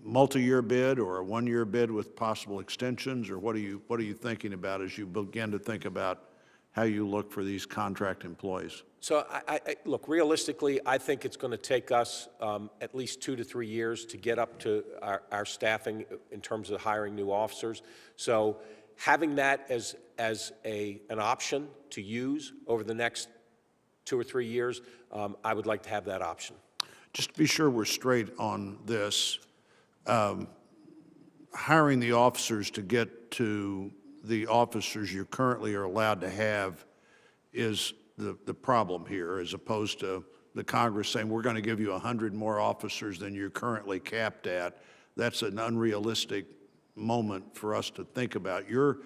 multi-year bid or a one-year bid with possible extensions, or what are you thinking about as you begin to think about how you look for these contract employees? So look, realistically, I think it's going to take us at least 2 to 3 years to get up to our staffing in terms of hiring new officers. So having that as an option to use over the next 2 or 3 years, I would like to have that option. Just to be sure we're straight on this, hiring the officers to get to the officers you currently are allowed to have is the problem here, as opposed to the Congress saying we're going to give you 100 more officers than you're currently capped at. That's an unrealistic moment for us to think about. Your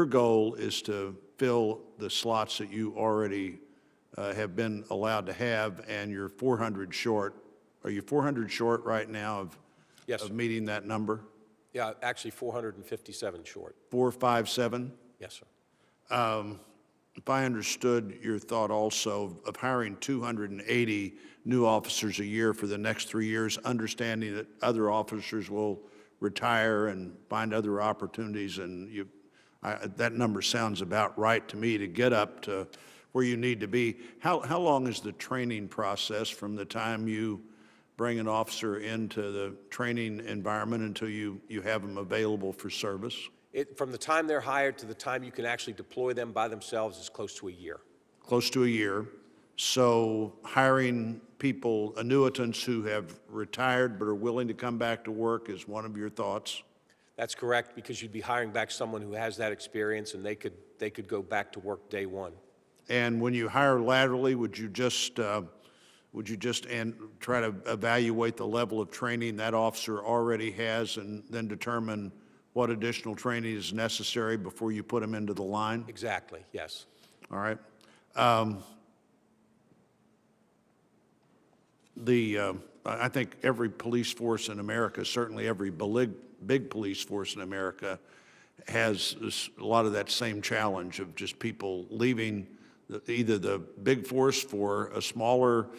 goal is to fill the slots that you already have been allowed to have, and you're 400 short. Are you 400 short right now Yes, of meeting that number? Yeah, actually 457 short. 457? Yes, sir. If I understood your thought also of hiring 280 new officers a year for the next 3 years, understanding that other officers will retire and find other opportunities, and that number sounds about right to me to get up to where you need to be. How long is the training process from the time you bring an officer into the training environment until you have them available for service? From the time they're hired to the time you can actually deploy them by themselves is close to a year. Close to a year. So hiring people, annuitants who have retired but are willing to come back to work is one of your thoughts? That's correct, because you'd be hiring back someone who has that experience, and they could go back to work day one. And when you hire laterally, would you just try to evaluate the level of training that officer already has and then determine what additional training is necessary before you put them into the line? Exactly, yes. All right. I think every police force in America, certainly every big police force in America, has a lot of that same challenge of just people leaving either the big force for a smaller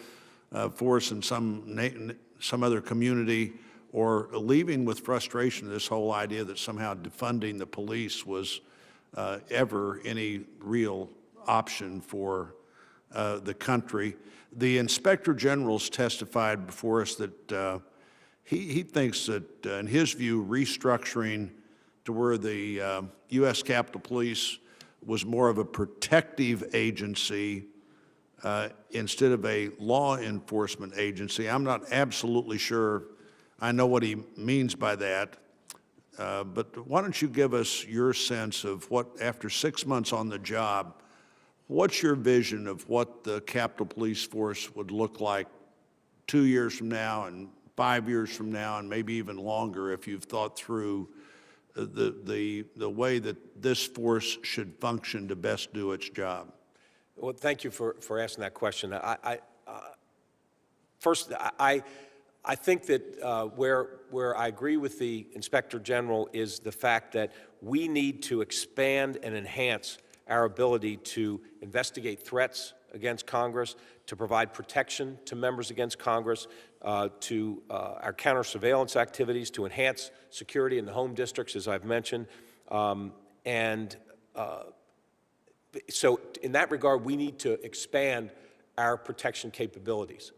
force in some other community, or leaving with frustration this whole idea that somehow defunding the police was ever any real option for the country. The Inspector General's testified before us that he thinks that, in his view, restructuring to where the U.S. Capitol Police was more of a protective agency instead of a law enforcement agency. I'm not absolutely sure I know what he means by that, but why don't you give us your sense of what, after 6 months on the job, what's your vision of what the Capitol Police Force would look like 2 years from now and 5 years from now, and maybe even longer, if you've thought through the way that this force should function to best do its job? Well, thank you for asking that question. I think that where I agree with the Inspector General is the fact that we need to expand and enhance our ability to investigate threats against Congress, to provide protection to members against Congress, to our counter-surveillance activities, to enhance security in the home districts, as I've mentioned. So in that regard, we need to expand our protection capabilities.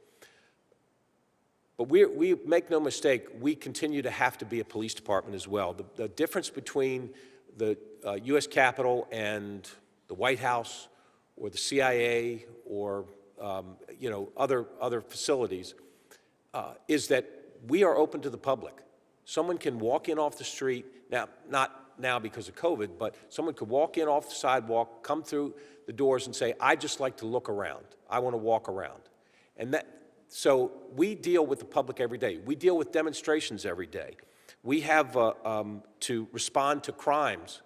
But we make no mistake, we continue to have to be a police department as well. The difference between the U.S. Capitol and the White House or the CIA or other facilities is that we are open to the public. Someone can walk in off the street, now not now because of COVID, but someone could walk in off the sidewalk, come through the doors and say, I'd just like to look around. I want to walk around. So we deal with the public every day. We deal with demonstrations every day. We have to respond to crimes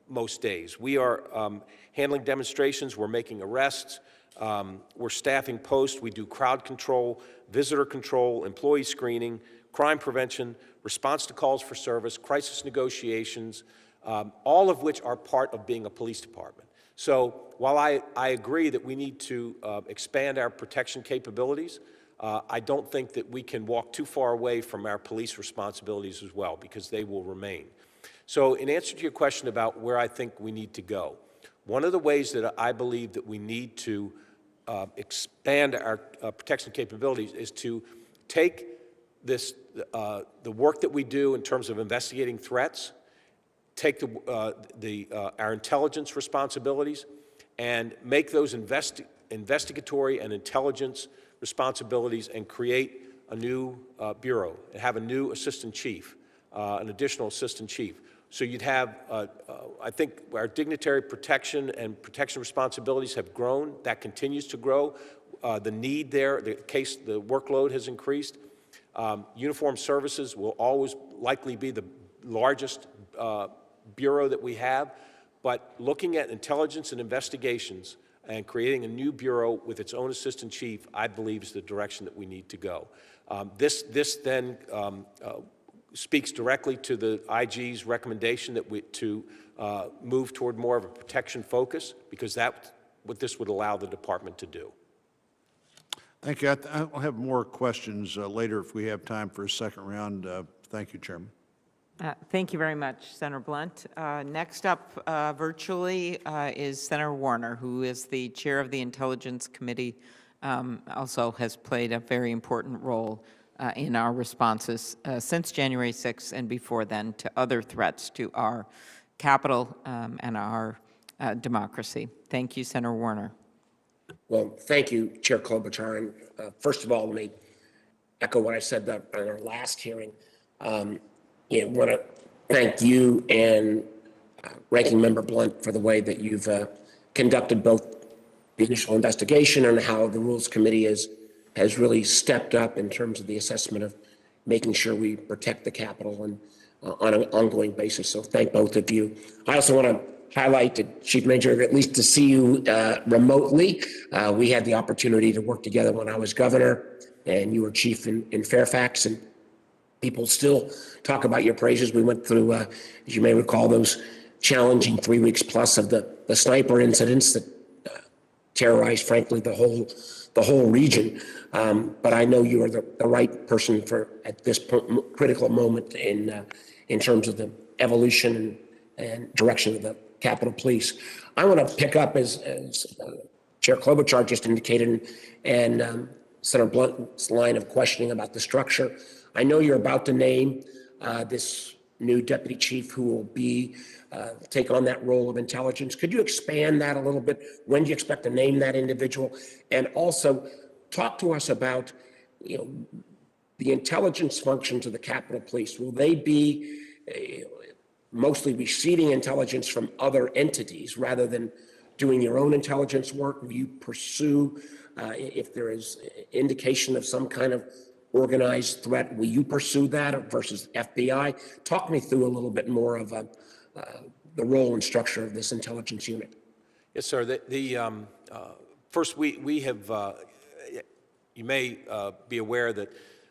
most days. We are handling demonstrations. We're making arrests. We're staffing posts. We do crowd control, visitor control, employee screening, crime prevention, response to calls for service, crisis negotiations, all of which are part of being a police department. So while I agree that we need to expand our protection capabilities, I don't think that we can walk too far away from our police responsibilities as well, because they will remain. So in answer to your question about where I think we need to go, one of the ways that I believe that we need to expand our protection capabilities is to take the work that we do in terms of investigating threats, take our intelligence responsibilities, and make those investigatory and intelligence responsibilities and create a new bureau and have a new assistant chief, an additional assistant chief. So you'd have, I think our dignitary protection and protection responsibilities have grown. That continues to grow. The need there, the workload has increased. Uniformed services will always likely be the largest bureau that we have, but looking at intelligence and investigations and creating a new bureau with its own assistant chief, I believe, is the direction that we need to go. This then speaks directly to the IG's recommendation that to move toward more of a protection focus, because that's what this would allow the department to do. Thank you. I'll have more questions later if we have time for a second round. Thank you, Chairman. Thank you very much, Senator Blunt. Next up virtually is Senator Warner, who is the chair of the Intelligence Committee, also has played a very important role in our responses since January 6th and before then to other threats to our Capitol and our democracy. Thank you, Senator Warner. Well, thank you, Chair Klobuchar. And first of all, let me echo what I said on our last hearing. I want to thank you and Ranking Member Blunt for the way that you've conducted both the initial investigation and how the Rules Committee has really stepped up in terms of the assessment of making sure we protect the Capitol and on an ongoing basis. So thank both of you. I also want to highlight to Chief Manger, at least to see you remotely. We had the opportunity to work together when I was governor and you were chief in Fairfax, and people still talk about your praises. We went through, as you may recall, those challenging 3 weeks plus of the sniper incidents that terrorized, frankly, the whole region. But I know you are the right person at this critical moment in terms of the evolution and direction of the Capitol Police. I want to pick up as Chair Klobuchar just indicated, and Senator Blunt's line of questioning about the structure. I know you're about to name this new deputy chief who will take on that role of intelligence. Could you expand that a little bit? When do you expect to name that individual? And also talk to us about, the intelligence functions of the Capitol Police. Will they be mostly receiving intelligence from other entities rather than doing your own intelligence work? Will you pursue, if there is indication of some kind of organized threat, will you pursue that versus FBI? Talk me through a little bit more of the role and structure of this intelligence unit. Yes, sir. First, we have, you may be aware that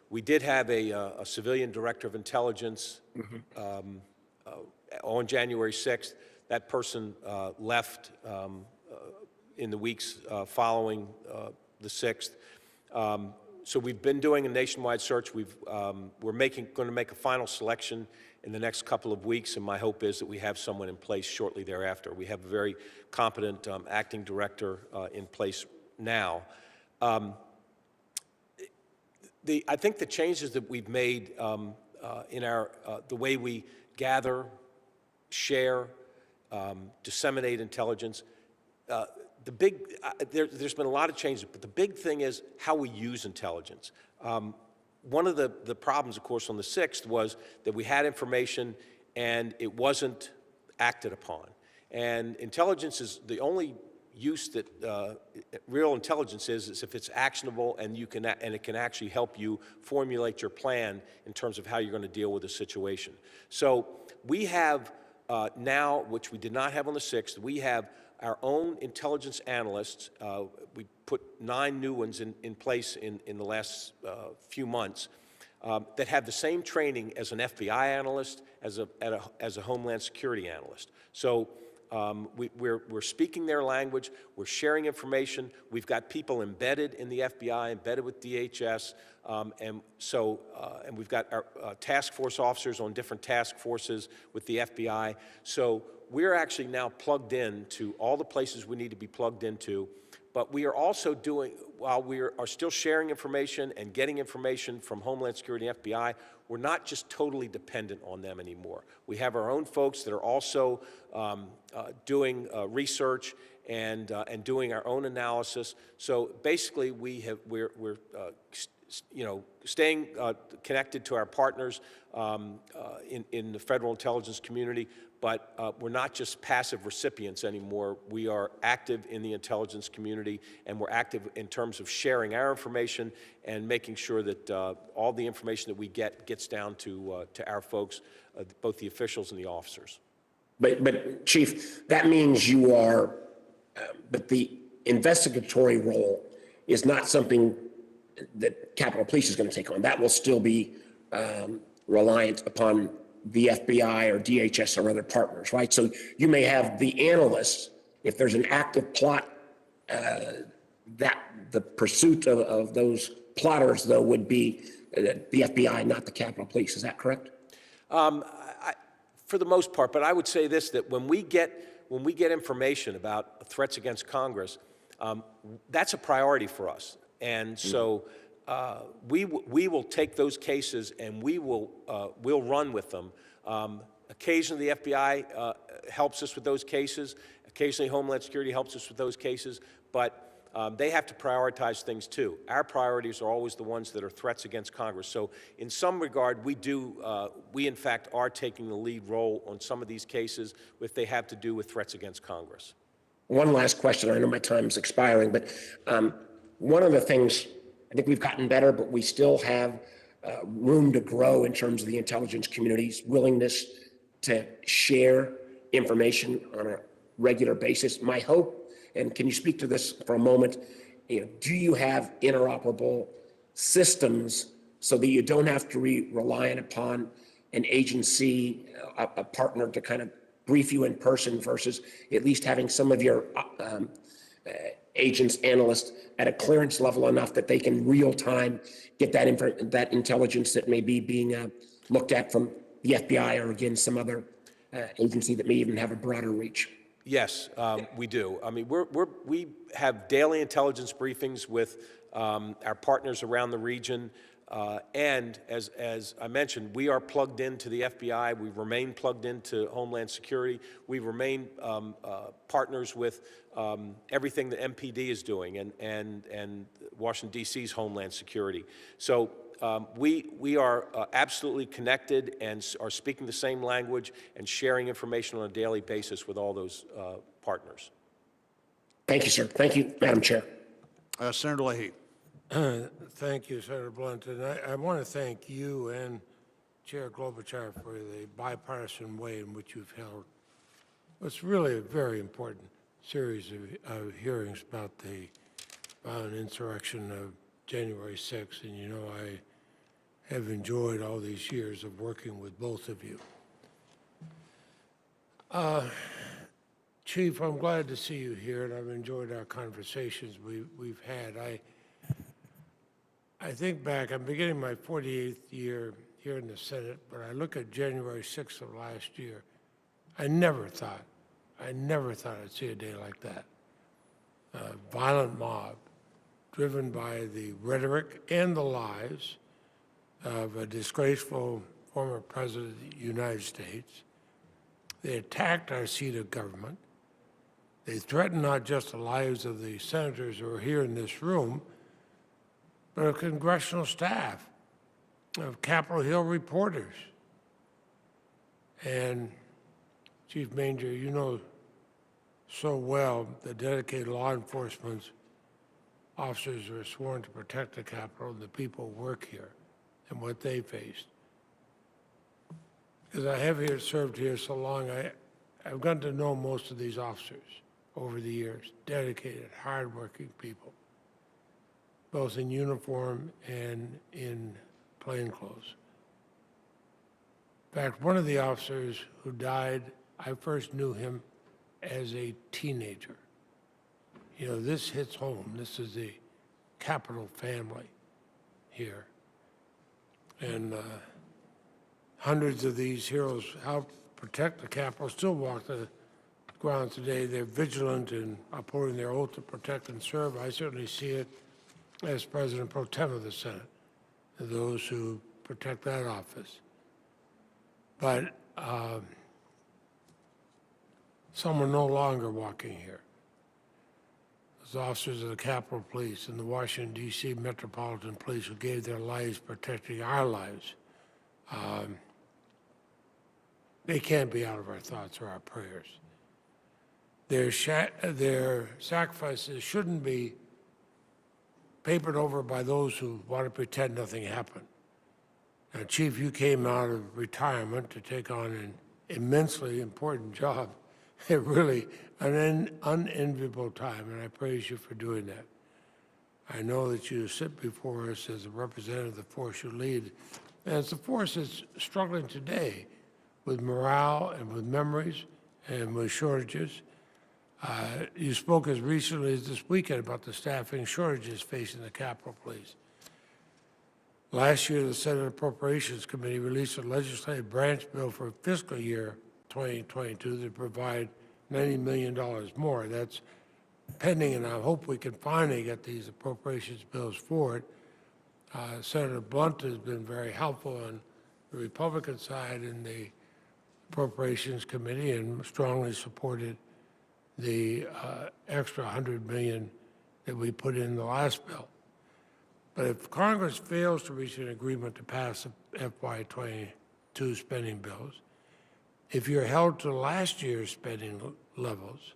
we did have a civilian director of intelligence on January 6th. That person left in the weeks following the 6th. So we've been doing a nationwide search. We're going to make a final selection in the next couple of weeks, and my hope is that we have someone in place shortly thereafter. We have a very competent acting director in place now. I think the changes that we've made in the way we gather, share, disseminate intelligence, there's been a lot of changes, but the big thing is how we use intelligence. One of the problems, of course, on the 6th was that we had information and it wasn't acted upon. And intelligence is the only use that real intelligence is if it's actionable and it can actually help you formulate your plan in terms of how you're going to deal with a situation. So we have now, which we did not have on the 6th, we have our own intelligence analysts. We put 9 new ones in place in the last few months that have the same training as an FBI analyst, as a Homeland Security analyst. So we're speaking their language, we're sharing information, we've got people embedded in the FBI, embedded with DHS, and we've got our task force officers on different task forces with the FBI. So we're actually now plugged in to all the places we need to be plugged into, but we are also doing, while we are still sharing information and getting information from Homeland Security and FBI, we're not just totally dependent on them anymore. We have our own folks that are also doing research and doing our own analysis. So basically, we're staying connected to our partners in the federal intelligence community, but we're not just passive recipients anymore. We are active in the intelligence community, and we're active in terms of sharing our information and making sure that all the information that we get gets down to our folks, both the officials and the officers. But Chief, that means you are, but the investigatory role is not something that Capitol Police is going to take on. That will still be reliant upon the FBI or DHS or other partners, right? So you may have the analysts, if there's an active plot, that the pursuit of those plotters, though, would be the FBI, not the Capitol Police. Is that correct? For the most part, but I would say this, that when we get information about threats against Congress, that's a priority for us. And so we will take those cases and we'll run with them. Occasionally the FBI helps us with those cases. Occasionally Homeland Security helps us with those cases. But they have to prioritize things too. Our priorities are always the ones that are threats against Congress. So in some regard, we in fact are taking the lead role on some of these cases if they have to do with threats against Congress. One last question. I know my time's expiring, but one of the things, I think we've gotten better, but we still have room to grow in terms of the intelligence community's willingness to share information on a regular basis. My hope, and can you speak to this for a moment, do you have interoperable systems so that you don't have to rely upon an agency, a partner to kind of brief you in person versus at least having some of your agents, analysts at a clearance level enough that they can real time get that intelligence that may be being looked at from the FBI or again some other agency that may even have a broader reach? Yes, we do. I mean, we have daily intelligence briefings with our partners around the region. And as I mentioned, we are plugged into the FBI. We remain plugged into Homeland Security. We remain partners with everything that MPD is doing and Washington, D.C.'s Homeland Security. So we are absolutely connected and are speaking the same language and sharing information on a daily basis with all those partners. Thank you, sir. Thank you, Madam Chair. Senator Leahy. Thank you, Senator Blunt. And I want to thank you and Chair Klobuchar for the bipartisan way in which you've held what's really a very important series of hearings about the violent insurrection of January 6th. And you know, I have enjoyed all these years of working with both of you. Chief, I'm glad to see you here, and I've enjoyed our conversations we've had. I think back, I'm beginning my 48th year here in the Senate, but I look at January 6th of last year. I never thought I'd see a day like that. A violent mob driven by the rhetoric and the lies of a disgraceful former president of the United States. They attacked our seat of government. They threatened not just the lives of the senators who are here in this room, but of congressional staff, of Capitol Hill reporters. And Chief Manger, you know so well the dedicated law enforcement officers who are sworn to protect the Capitol and the people who work here and what they faced. Because I have served here so long, I've gotten to know most of these officers over the years, dedicated, hardworking people, both in uniform and in plainclothes. In fact, one of the officers who died, I first knew him as a teenager. You know, this hits home. This is the Capitol family here. And hundreds of these heroes helped protect the Capitol, still walk the grounds today. They're vigilant in upholding their oath to protect and serve. I certainly see it as President Pro Tem of the Senate, and those who protect that office. But some are no longer walking here. Those officers of the Capitol Police and the Washington, D.C. Metropolitan Police who gave their lives protecting our lives, they can't be out of our thoughts or our prayers. Their sacrifices shouldn't be papered over by those who want to pretend nothing happened. Now, Chief, you came out of retirement to take on an immensely important job at really an unenviable time, and I praise you for doing that. I know that you sit before us as a representative of the force you lead, and it's a force that's struggling today with morale and with memories and with shortages. You spoke as recently as this weekend about the staffing shortages facing the Capitol Police. Last year, the Senate Appropriations Committee released a legislative branch bill for fiscal year 2022 that provide $90 million more. That's pending, and I hope we can finally get these appropriations bills forward. Senator Blunt has been very helpful on the Republican side in the Appropriations Committee and strongly supported the extra $100 million that we put in the last bill. But if Congress fails to reach an agreement to pass the FY22 spending bills, if you're held to last year's spending levels,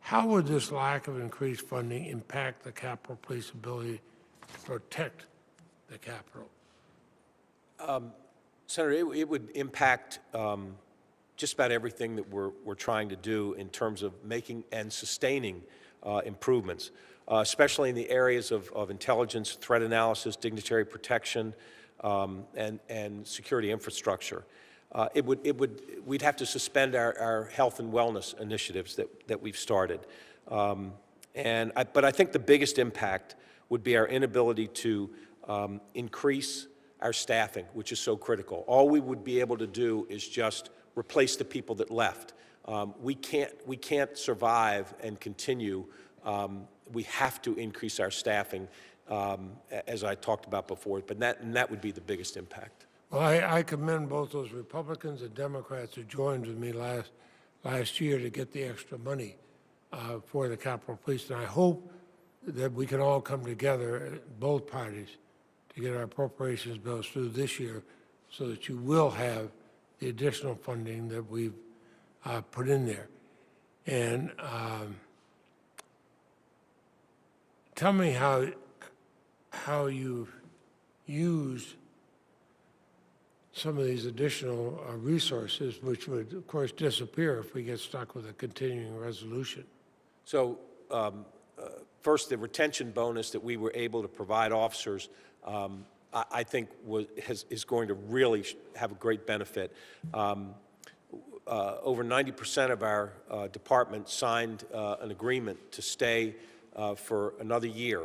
how would this lack of increased funding impact the Capitol Police ability to protect the Capitol? Senator, it would impact just about everything that we're trying to do in terms of making and sustaining improvements, especially in the areas of intelligence, threat analysis, dignitary protection, and security infrastructure. We'd have to suspend our health and wellness initiatives that we've started. But I think the biggest impact would be our inability to increase our staffing, which is so critical. All we would be able to do is just replace the people that left. We can't survive and continue. We have to increase our staffing, as I talked about before, but that would be the biggest impact. Well, I commend both those Republicans and Democrats who joined with me last year to get the extra money for the Capitol Police, and I hope that we can all come together, both parties, to get our appropriations bills through this year so that you will have the additional funding that we've put in there. And tell me how you've used some of these additional resources, which would, of course, disappear if we get stuck with a continuing resolution. So first, the retention bonus that we were able to provide officers, I think is going to really have a great benefit. Over 90% of our department signed an agreement to stay for another year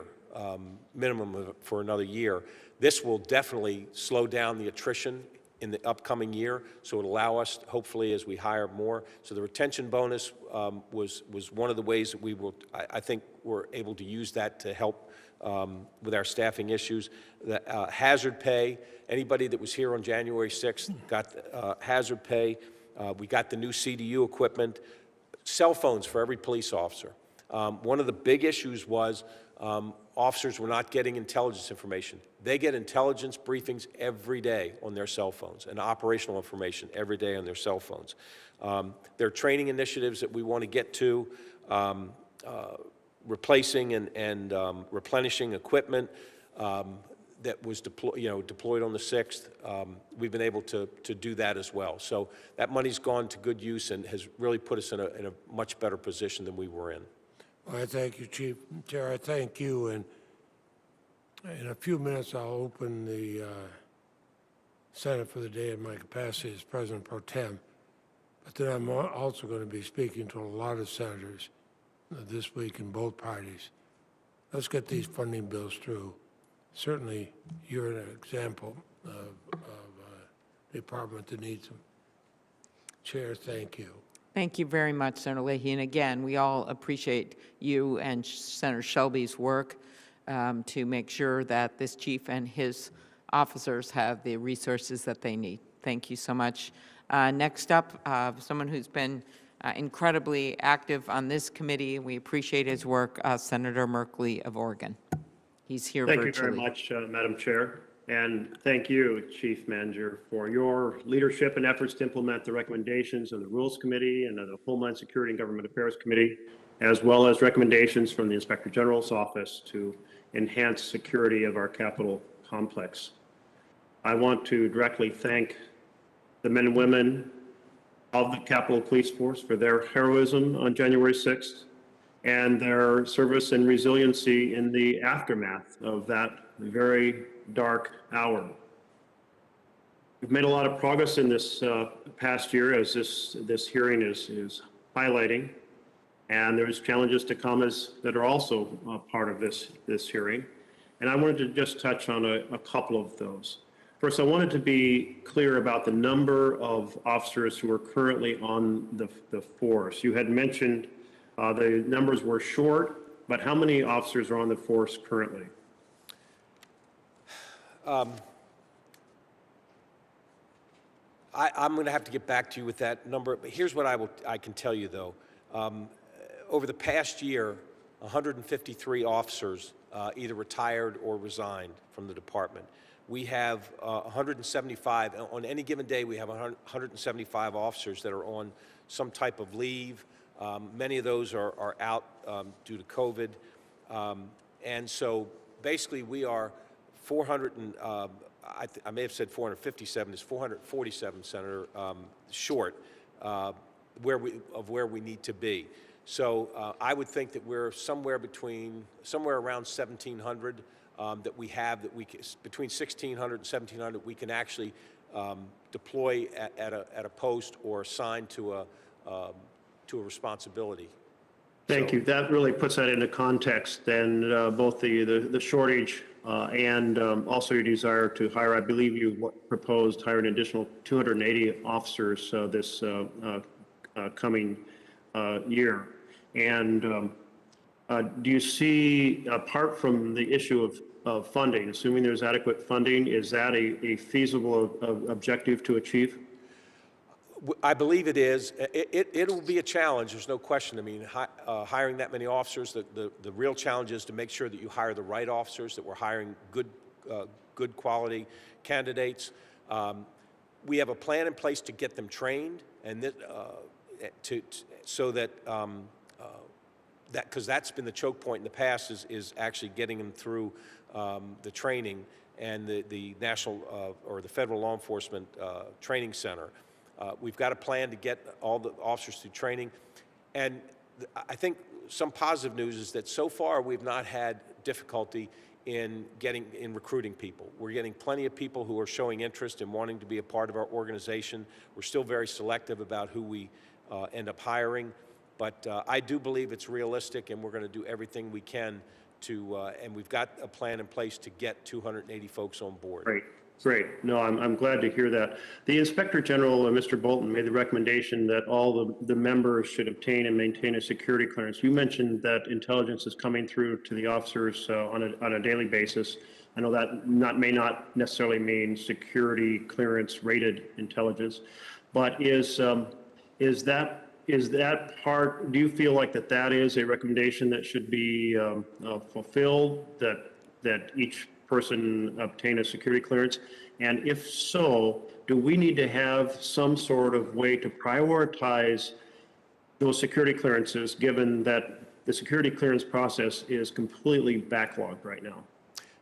minimum for another year. This will definitely slow down the attrition in the upcoming year, so it'll allow us, hopefully, as we hire more. So the retention bonus was one of the ways that we will, I think we're able to use that to help with our staffing issues. The hazard pay, anybody that was here on January 6th got hazard pay. We got the new CDU equipment, cell phones for every police officer. One of the big issues was officers were not getting intelligence information. They get intelligence briefings every day on their cell phones and operational information every day on their cell phones. There are training initiatives that we want to get to, replacing and replenishing equipment that was deployed on the 6th. We've been able to do that as well. So that money's gone to good use and has really put us in a much better position than we were in. Well, I thank you, Chief. Chair, I thank you, and in a few minutes, I'll open the Senate for the day in my capacity as President Pro Tem. But then I'm also going to be speaking to a lot of senators this week in both parties. Let's get these funding bills through. Certainly, you're an example of a department that needs them. Chair, thank you. Thank you very much, Senator Leahy. And again, we all appreciate you and Senator Shelby's work to make sure that this chief and his officers have the resources that they need. Thank you so much. Next up, someone who's been incredibly active on this committee. We appreciate his work, Senator Merkley of Oregon. He's here virtually. Thank you very much, Madam Chair. And thank you, Chief Manger, for your leadership and efforts to implement the recommendations of the Rules Committee and of the Homeland Security and Government Affairs Committee, as well as recommendations from the Inspector General's office to enhance security of our Capitol complex. I want to directly thank the men and women of the Capitol Police Force for their heroism on January 6th and their service and resiliency in the aftermath of that very dark hour. We've made a lot of progress in this past year, as this hearing is highlighting, and there's challenges to come that are also part of this hearing. And I wanted to just touch on a couple of those. First, I wanted to be clear about the number of officers who are currently on the force. You had mentioned the numbers were short, but how many officers are on the force currently? I'm going to have to get back to you with that number, but here's what I can tell you, though. Over the past year, 153 officers either retired or resigned from the department. We have 175, on any given day, we have 175 officers that are on some type of leave. Many of those are out due to COVID. And so basically we are 400 and, I may have said 457, it's 447, Senator, short where we need to be. So I would think that we're somewhere around 1,700 that we have, between 1,600 and 1,700 we can actually deploy at a post or assign to a responsibility. Thank you. That really puts that into context, and both the shortage and also your desire to hire. I believe you proposed hiring an additional 280 officers this coming year. And do you see, apart from the issue of funding, assuming there's adequate funding, is that a feasible objective to achieve? I believe it is. It'll be a challenge, there's no question. I mean, hiring that many officers, the real challenge is to make sure that you hire the right officers, that we're hiring good quality candidates. We have a plan in place to get them trained, and so that, because that's been the choke point in the past, is actually getting them through the training and the national or the federal law enforcement training center. We've got a plan to get all the officers through training. And I think some positive news is that so far we've not had difficulty in recruiting people. We're getting plenty of people who are showing interest in wanting to be a part of our organization. We're still very selective about who we end up hiring. But I do believe it's realistic, and we're going to do everything we can and we've got a plan in place to get 280 folks on board. Great, great. No, I'm glad to hear that. The Inspector General, Mr. Bolton, made the recommendation that all the members should obtain and maintain a security clearance. You mentioned that intelligence is coming through to the officers on a daily basis. I know that may not necessarily mean security clearance rated intelligence, but is that part, do you feel like that is a recommendation that should be fulfilled, that each person obtain a security clearance? And if so, do we need to have some sort of way to prioritize those security clearances, given that the security clearance process is completely backlogged right now?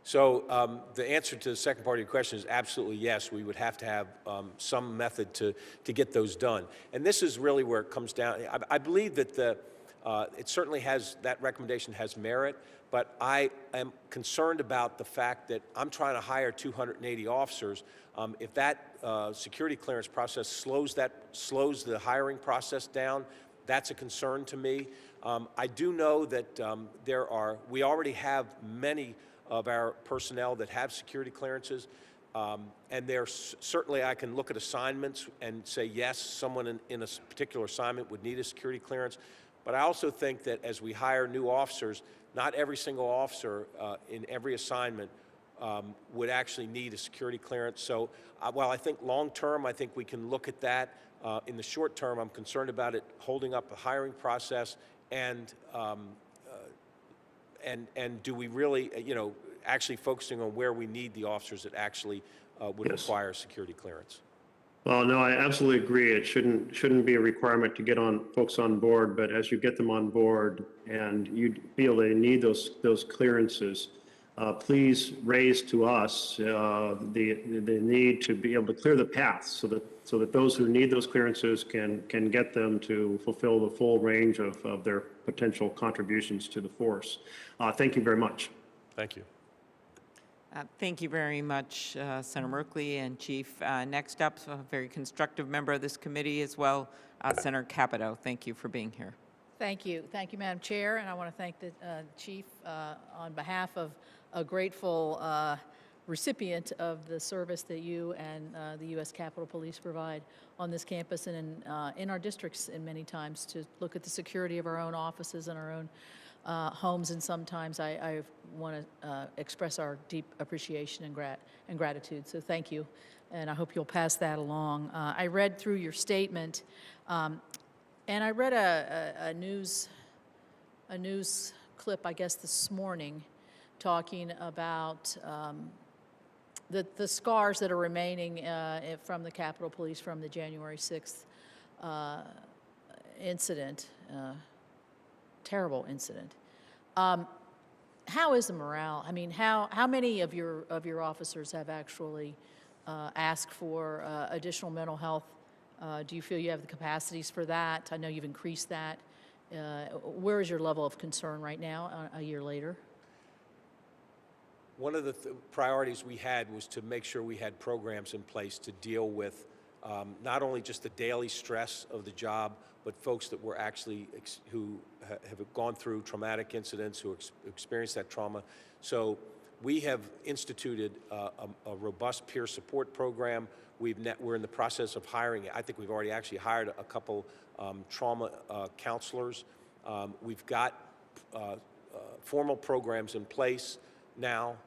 So the answer to the second part of your question is absolutely yes. We would have to have some method to get those done. And this is really where it comes down. I believe that it certainly has, that recommendation has merit, but I am concerned about the fact that I'm trying to hire 280 officers. If that security clearance process slows the hiring process down, that's a concern to me. I do know that we already have many of our personnel that have security clearances. And certainly I can look at assignments and say, yes, someone in a particular assignment would need a security clearance. But I also think that as we hire new officers, not every single officer in every assignment would actually need a security clearance. So while I think long-term, I think we can look at that. In the short term, I'm concerned about it holding up the hiring process, and do we really, actually focusing on where we need the officers that actually would require security clearance? Well, no, I absolutely agree. It shouldn't be a requirement to get folks on board, but as you get them on board and you feel they need those clearances, please raise to us the need to be able to clear the path so that those who need those clearances can get them to fulfill the full range of their potential contributions to the force. Thank you very much. Thank you. Thank you very much, Senator Merkley and Chief. Next up, a very constructive member of this committee as well, Senator Capito. Thank you for being here. Thank you. Thank you, Madam Chair, and I want to thank the Chief on behalf of a grateful recipient of the service that you and the U.S. Capitol Police provide on this campus and in our districts, and many times to look at the security of our own offices and our own homes, and sometimes I want to express our deep appreciation and gratitude. So thank you, and I hope you'll pass that along. I read through your statement, and I read a news clip, I guess, this morning, talking about the scars that are remaining from the Capitol Police from the January 6th incident. Terrible incident. How is the morale? I mean, how many of your officers have actually asked for additional mental health? Do you feel you have the capacities for that? I know you've increased that. Where is your level of concern right now, a year later? One of the priorities we had was to make sure we had programs in place to deal with not only just the daily stress of the job, but folks that were actually who have gone through traumatic incidents, who experienced that trauma. So we have instituted a robust peer support program. We're in the process of hiring. I think we've already actually hired a couple trauma counselors. We've got formal programs in place now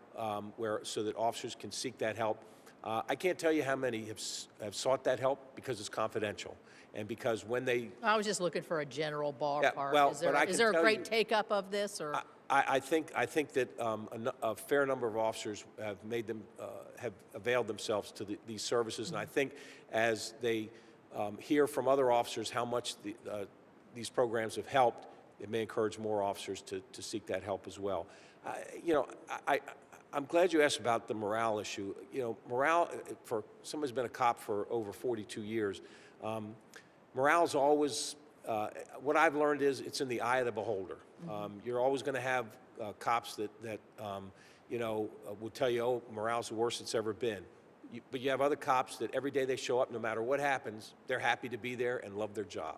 so that officers can seek that help. I can't tell you how many have sought that help because it's confidential, and because when they... I was just looking for a general ballpark. Yeah, well, is there a great take-up of this? Or I think that a fair number of officers have have availed themselves to these services, and I think as they hear from other officers how much these programs have helped, it may encourage more officers to seek that help as well. I'm glad you asked about the morale issue. Morale, for someone who's been a cop for over 42 years, morale is always, what I've learned is it's in the eye of the beholder. You're always going to have cops that will tell you, oh, morale's the worst it's ever been. But you have other cops that every day they show up, no matter what happens, they're happy to be there and love their job.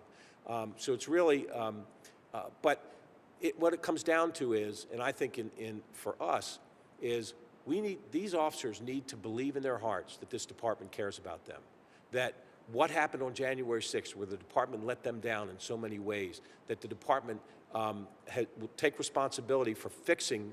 So it's really, but what it comes down to is, and I think for us, is these officers need to believe in their hearts that this department cares about them, that what happened on January 6th, where the department let them down in so many ways, that the department will take responsibility for fixing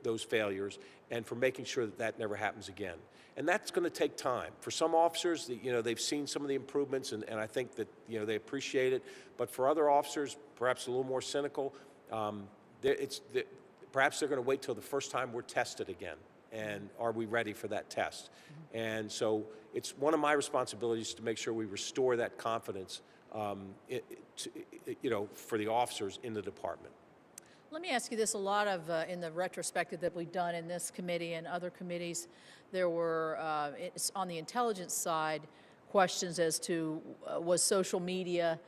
those failures and for making sure that that never happens again. And that's going to take time. For some officers, they've seen some of the improvements, and I think that they appreciate it. But for other officers, perhaps a little more cynical, perhaps they're going to wait till the first time we're tested again. And are we ready for that test? And so it's one of my responsibilities to make sure we restore that confidence, for the officers in the department. Let me ask you this. A lot of, in the retrospective that we've done in this committee and other committees, there were, on the intelligence side, questions as to was social media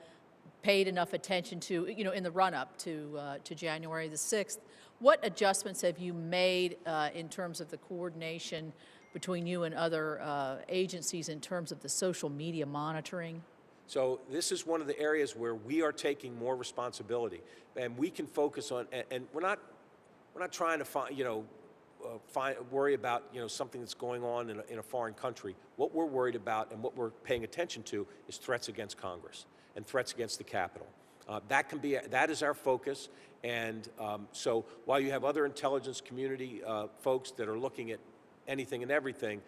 paid enough attention to, in the run-up to January the 6th. What adjustments have you made in terms of the coordination between you and other agencies in terms of the social media monitoring? So this is one of the areas where we are taking more responsibility, and we can focus on. And we're not trying to worry about something that's going on in a foreign country. What we're worried about and what we're paying attention to is threats against Congress and threats against the Capitol. That is our focus. And so while you have other intelligence community folks that are looking at anything and everything,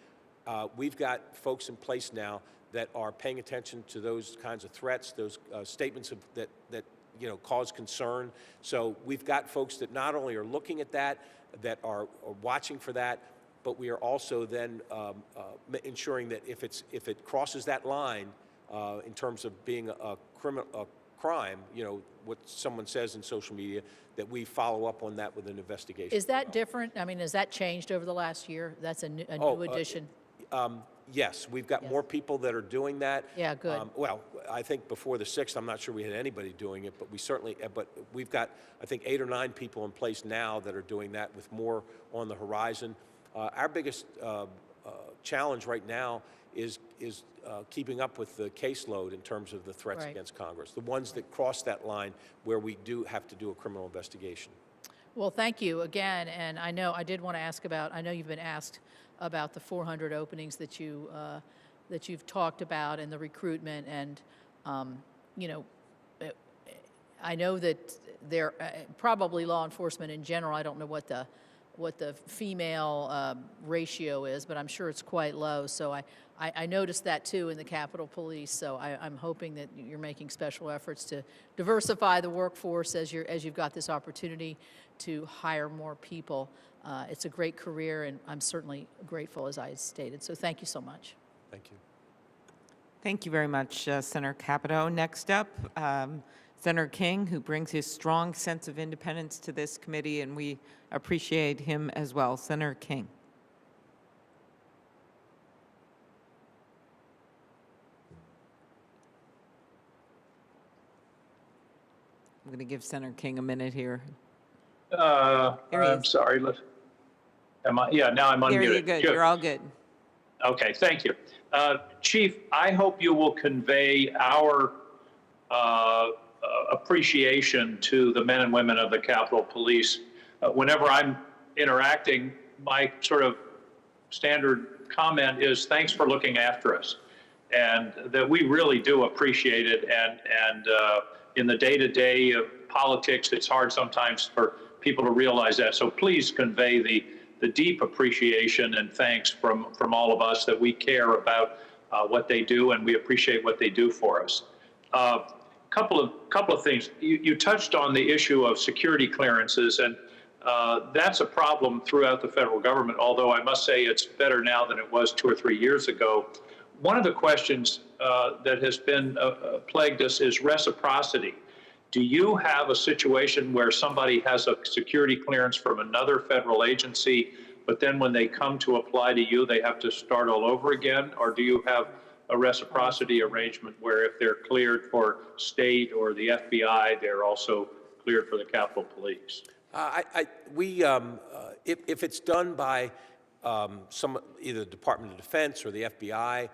we've got folks in place now that are paying attention to those kinds of threats, those statements that cause concern. So we've got folks that not only are looking at that are watching for that, but we are also then ensuring that if it crosses that line in terms of being a crime, what someone says in social media, that we follow up on that with an investigation. Is that different? I mean, has that changed over the last year? That's a new addition. Yes, we've got more people that are doing that. Yeah, good. Well, I think before the 6th, I'm not sure we had anybody doing it, but we've got, I think, 8 or 9 people in place now that are doing that, with more on the horizon. Our biggest challenge right now is keeping up with the caseload in terms of the threats against Congress, the ones that cross that line where we do have to do a criminal investigation. Well, thank you again. And I know I did want to ask about, I know you've been asked about the 400 openings that you've talked about and the recruitment. And, I know that there probably law enforcement in general, I don't know what the female ratio is, but I'm sure it's quite low. So I noticed that too in the Capitol Police. So I'm hoping that you're making special efforts to diversify the workforce as you've got this opportunity to hire more people. It's a great career, and I'm certainly grateful, as I stated. So thank you so much. Thank you. Thank you very much, Senator Capito. Next up, Senator King, who brings his strong sense of independence to this committee, and we appreciate him as well. Senator King. I'm going to give Senator King a minute here. There he I'm is. sorry. Yeah, now I'm unmuted. There you go. You're all good. Okay, thank you. Chief, I hope you will convey our appreciation to the men and women of the Capitol Police. Whenever I'm interacting, my sort of standard comment is thanks for looking after us, and that we really do appreciate it. And in the day-to-day of politics, it's hard sometimes for people to realize that. So please convey the deep appreciation and thanks from all of us, that we care about what they do, and we appreciate what they do for us. Couple of things. You touched on the issue of security clearances, and that's a problem throughout the federal government, although I must say it's better now than it was 2 or 3 years ago. One of the questions that has been plagued us is reciprocity. Do you have a situation where somebody has a security clearance from another federal agency, but then when they come to apply to you, they have to start all over again? Or do you have a reciprocity arrangement where if they're cleared for state or the FBI, they're also cleared for the Capitol Police? If it's done by either the Department of Defense or the FBI,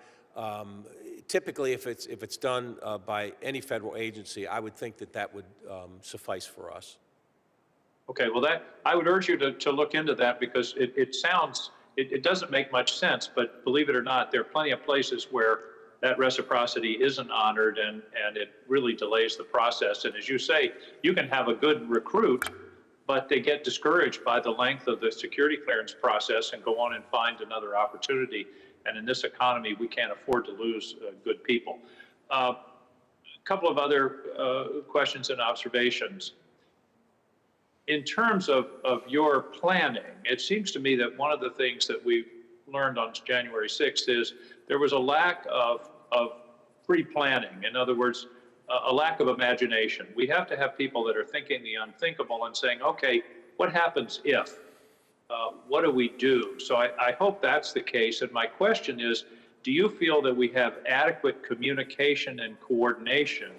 typically if it's done by any federal agency, I would think that would suffice for us. Okay, well, I would urge you to look into that because it doesn't make much sense, but believe it or not, there are plenty of places where that reciprocity isn't honored and it really delays the process. And as you say, you can have a good recruit, but they get discouraged by the length of the security clearance process and go on and find another opportunity. And in this economy, we can't afford to lose good people. A couple of other questions and observations. In terms of your planning, it seems to me that one of the things that we learned on January 6th is there was a lack of pre-planning. In other words, a lack of imagination. We have to have people that are thinking the unthinkable and saying, okay, what happens if? What do we do? So I hope that's the case. And my question is, do you feel that we have adequate communication and coordination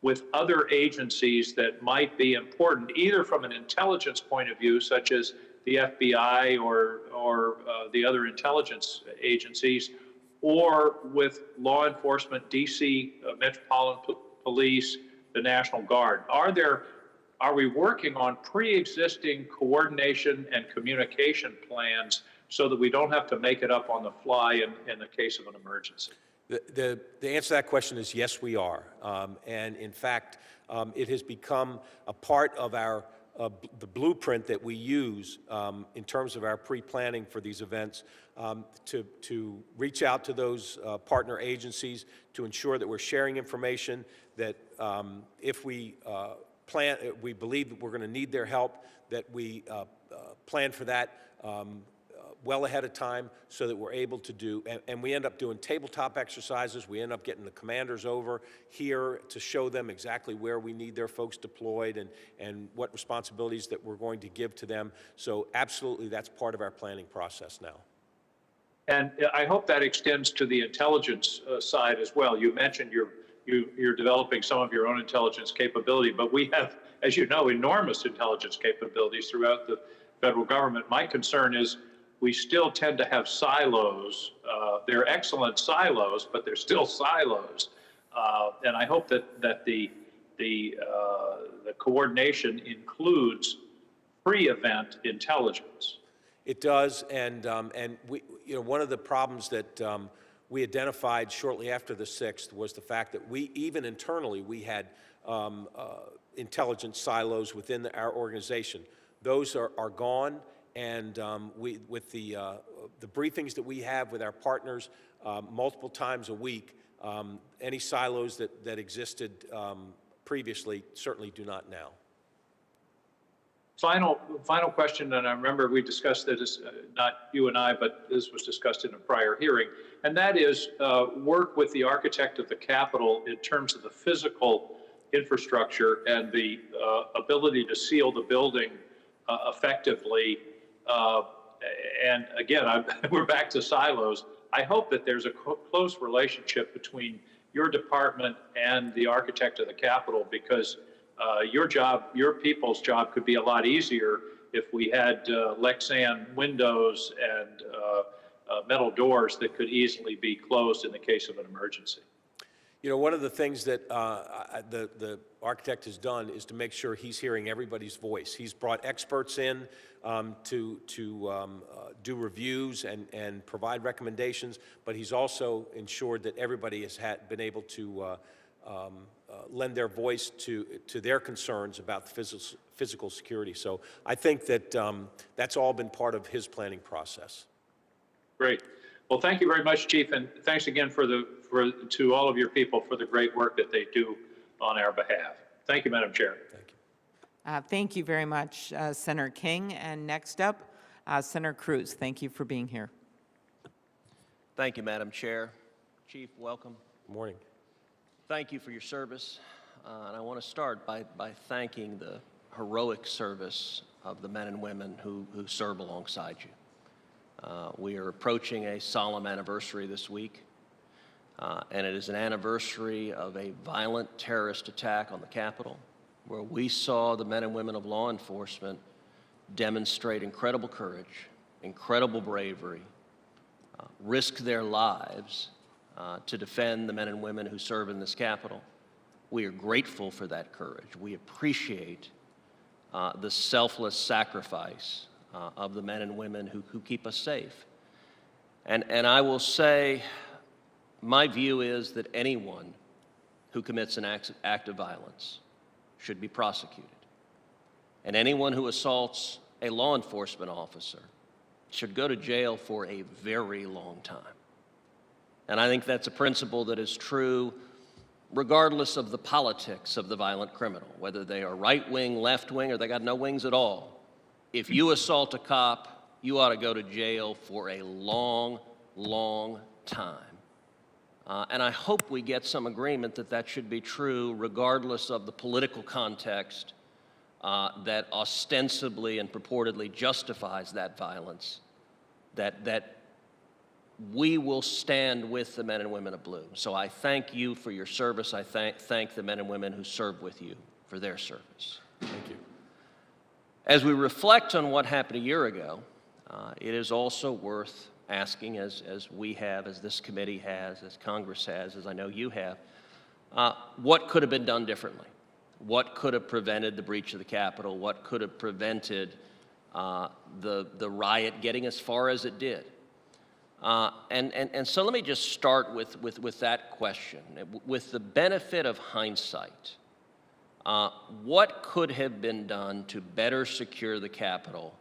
with other agencies that might be important, either from an intelligence point of view, such as the FBI or the other intelligence agencies, or with law enforcement, DC, Metropolitan Police, the National Guard? Are we working on pre-existing coordination and communication plans so that we don't have to make it up on the fly in the case of an emergency? The answer to that question is yes, we are. And in fact, it has become a part of our the blueprint that we use in terms of our pre-planning for these events to reach out to those partner agencies to ensure that we're sharing information, that if we we believe that we're going to need their help, that we plan for that well ahead of time so that we're able to do, and we end up doing tabletop exercises. We end up getting the commanders over here to show them exactly where we need their folks deployed and what responsibilities that we're going to give to them. So absolutely, that's part of our planning process now. And I hope that extends to the intelligence side as well. You mentioned you're developing some of your own intelligence capability, but we have, as you know, enormous intelligence capabilities throughout the federal government. My concern is we still tend to have silos. They're excellent silos, but they're still silos. And I hope that the coordination includes pre-event intelligence. It does, and we, one of the problems that we identified shortly after the 6th was the fact that we, even internally, we had intelligence silos within our organization. Those are gone. And with the briefings that we have with our partners multiple times a week, any silos that existed previously certainly do not now. Final question, and I remember we discussed this, not you and I, but this was discussed in a prior hearing, and that is work with the architect of the Capitol in terms of the physical infrastructure and the ability to seal the building effectively. And again, we're back to silos. I hope that there's a close relationship between your department and the architect of the Capitol, because your people's job could be a lot easier if we had Lexan windows and metal doors that could easily be closed in the case of an emergency. One of the things that the architect has done is to make sure he's hearing everybody's voice. He's brought experts in to do reviews and provide recommendations, but he's also ensured that everybody has been able to lend their voice to their concerns about the physical security. So I think that that's all been part of his planning process. Great. Well, thank you very much, Chief, and thanks again to all of your people for the great work that they do on our behalf. Thank you, Madam Chair. Thank you. Thank you very much, Senator King. And next up, Senator Cruz. Thank you for being here. Thank you, Madam Chair. Chief, welcome. Good morning. Thank you for your service. And I want to start by thanking the heroic service of the men and women who serve alongside you. We are approaching a solemn anniversary this week, and it is an anniversary of a violent terrorist attack on the Capitol, where we saw the men and women of law enforcement demonstrate incredible courage, incredible bravery, risk their lives to defend the men and women who serve in this Capitol. We are grateful for that courage. We appreciate the selfless sacrifice of the men and women who keep us safe. And I will say, my view is that anyone who commits an act of violence should be prosecuted. And anyone who assaults a law enforcement officer should go to jail for a very long time. And I think that's a principle that is true regardless of the politics of the violent criminal, whether they are right-wing, left-wing, or they got no wings at all. If you assault a cop, you ought to go to jail for a long, long time. And I hope we get some agreement that that should be true regardless of the political context that ostensibly and purportedly justifies that violence, that we will stand with the men and women of blue. So I thank you for your service. I thank the men and women who serve with you for their service. Thank you. As we reflect on what happened a year ago, it is also worth asking, as we have, as this committee has, as Congress has, as I know you have, what could have been done differently? What could have prevented the breach of the Capitol? What could have prevented the riot getting as far as it did? And so let me just start with that question. With the benefit of hindsight, what could have been done to better secure the Capitol,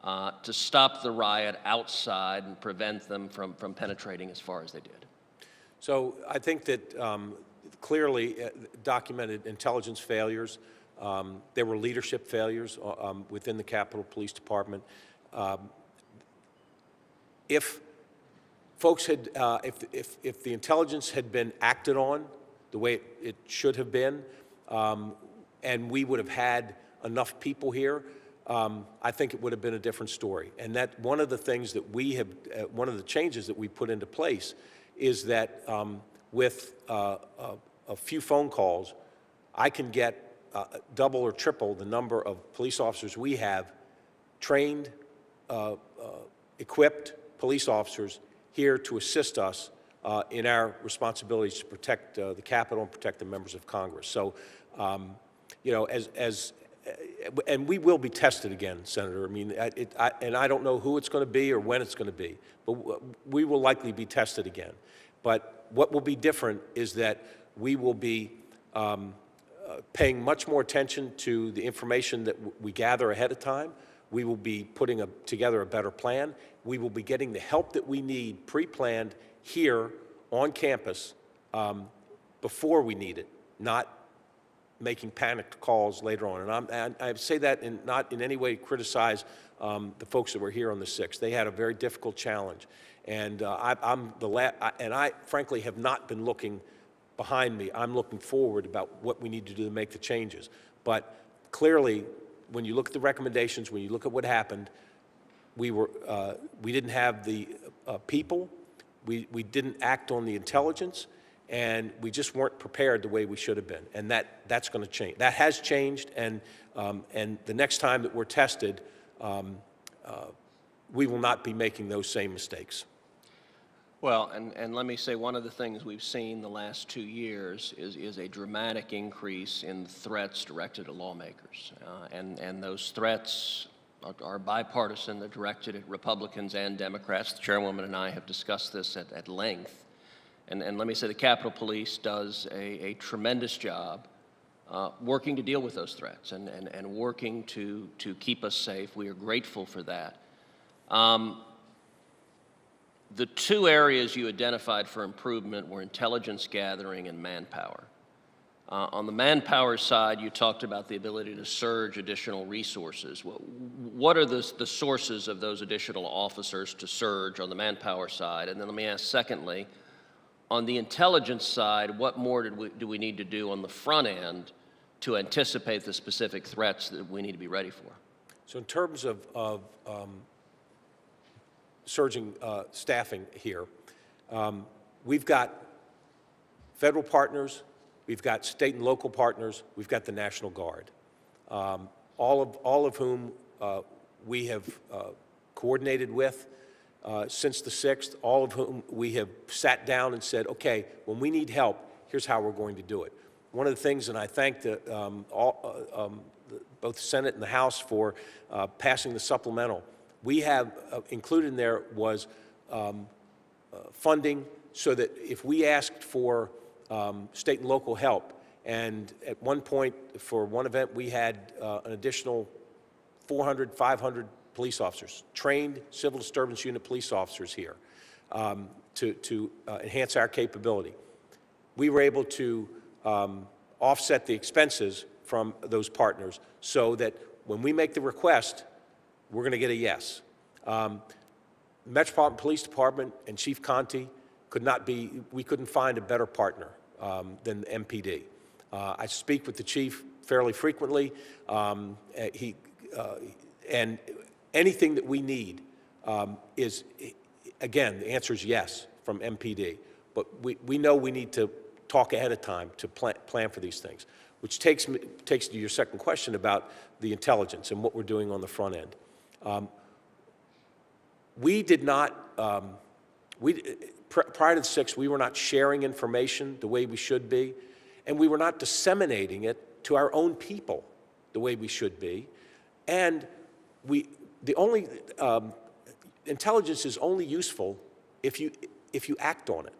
to stop the riot outside and prevent them from penetrating as far as they did? So I think that clearly documented intelligence failures. There were leadership failures within the Capitol Police Department. If folks had, if the intelligence had been acted on the way it should have been, and we would have had enough people here, I think it would have been a different story. And that one of the things that we have, one of the changes that we put into place is that with a few phone calls, I can get double or triple the number of police officers we have, trained, equipped police officers here to assist us in our responsibilities to protect the Capitol and protect the members of Congress. So, you know, and we will be tested again, Senator. I mean, and I don't know who it's going to be or when it's going to be, but we will likely be tested again. But what will be different is that we will be paying much more attention to the information that we gather ahead of time. We will be putting together a better plan. We will be getting the help that we need pre-planned here on campus before we need it, not making panicked calls later on. And I say that not in any way criticize the folks that were here on the 6th. They had a very difficult challenge. And I frankly have not been looking behind me. I'm looking forward about what we need to do to make the changes. But clearly, when you look at the recommendations, when you look at what happened, we didn't have the people, we didn't act on the intelligence, and we just weren't prepared the way we should have been. And that's going to change. That has changed, and the next time that we're tested, we will not be making those same mistakes. Well, and let me say one of the things we've seen the last 2 years is a dramatic increase in threats directed at lawmakers. And those threats are bipartisan. They're directed at Republicans and Democrats. The Chairwoman and I have discussed this at length. And let me say the Capitol Police does a tremendous job working to deal with those threats and working to keep us safe. We are grateful for that. The two areas you identified for improvement were intelligence gathering and manpower. On the manpower side, you talked about the ability to surge additional resources. What are the sources of those additional officers to surge on the manpower side? And then let me ask secondly, on the intelligence side, what more do we need to do on the front end to anticipate the specific threats that we need to be ready for? So in terms of surging staffing here, we've got federal partners, we've got state and local partners, we've got the National Guard, all of whom we have coordinated with since the 6th, all of whom we have sat down and said, okay, when we need help, here's how we're going to do it. One of the things, and I thank the both the Senate and the House for passing the supplemental. We have included in there was funding so that if we asked for state and local help, and at one point for one event we had an additional 400, 500 police officers, trained civil disturbance unit police officers here to enhance our capability. We were able to offset the expenses from those partners so that when we make the request, we're going to get a yes. Metropolitan Police Department and Chief Conte we couldn't find a better partner than MPD. I speak with the chief fairly frequently. And anything that we need is, again, the answer is yes from MPD. But we know we need to talk ahead of time to plan for these things, which takes to your second question about the intelligence and what we're doing on the front end. We did not, prior to the 6th, we were not sharing information the way we should be, and we were not disseminating it to our own people the way we should be. And intelligence is only useful if you act on it.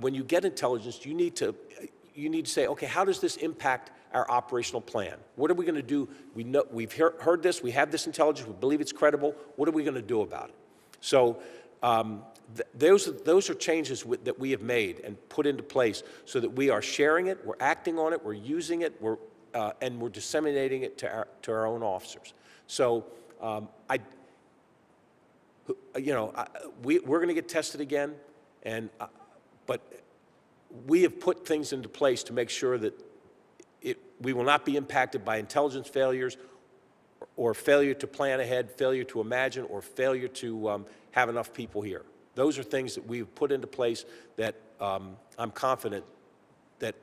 When you get intelligence, you need to say, okay, how does this impact our operational plan? What are we going to do? We've heard this, we have this intelligence, we believe it's credible. What are we going to do about it? So those are changes that we have made and put into place so that we are sharing it, we're acting on it, we're using it, and we're disseminating it to our own officers. So we're going to get tested again, but we have put things into place to make sure that we will not be impacted by intelligence failures or failure to plan ahead, failure to imagine, or failure to have enough people here. Those are things that we've put into place that I'm confident that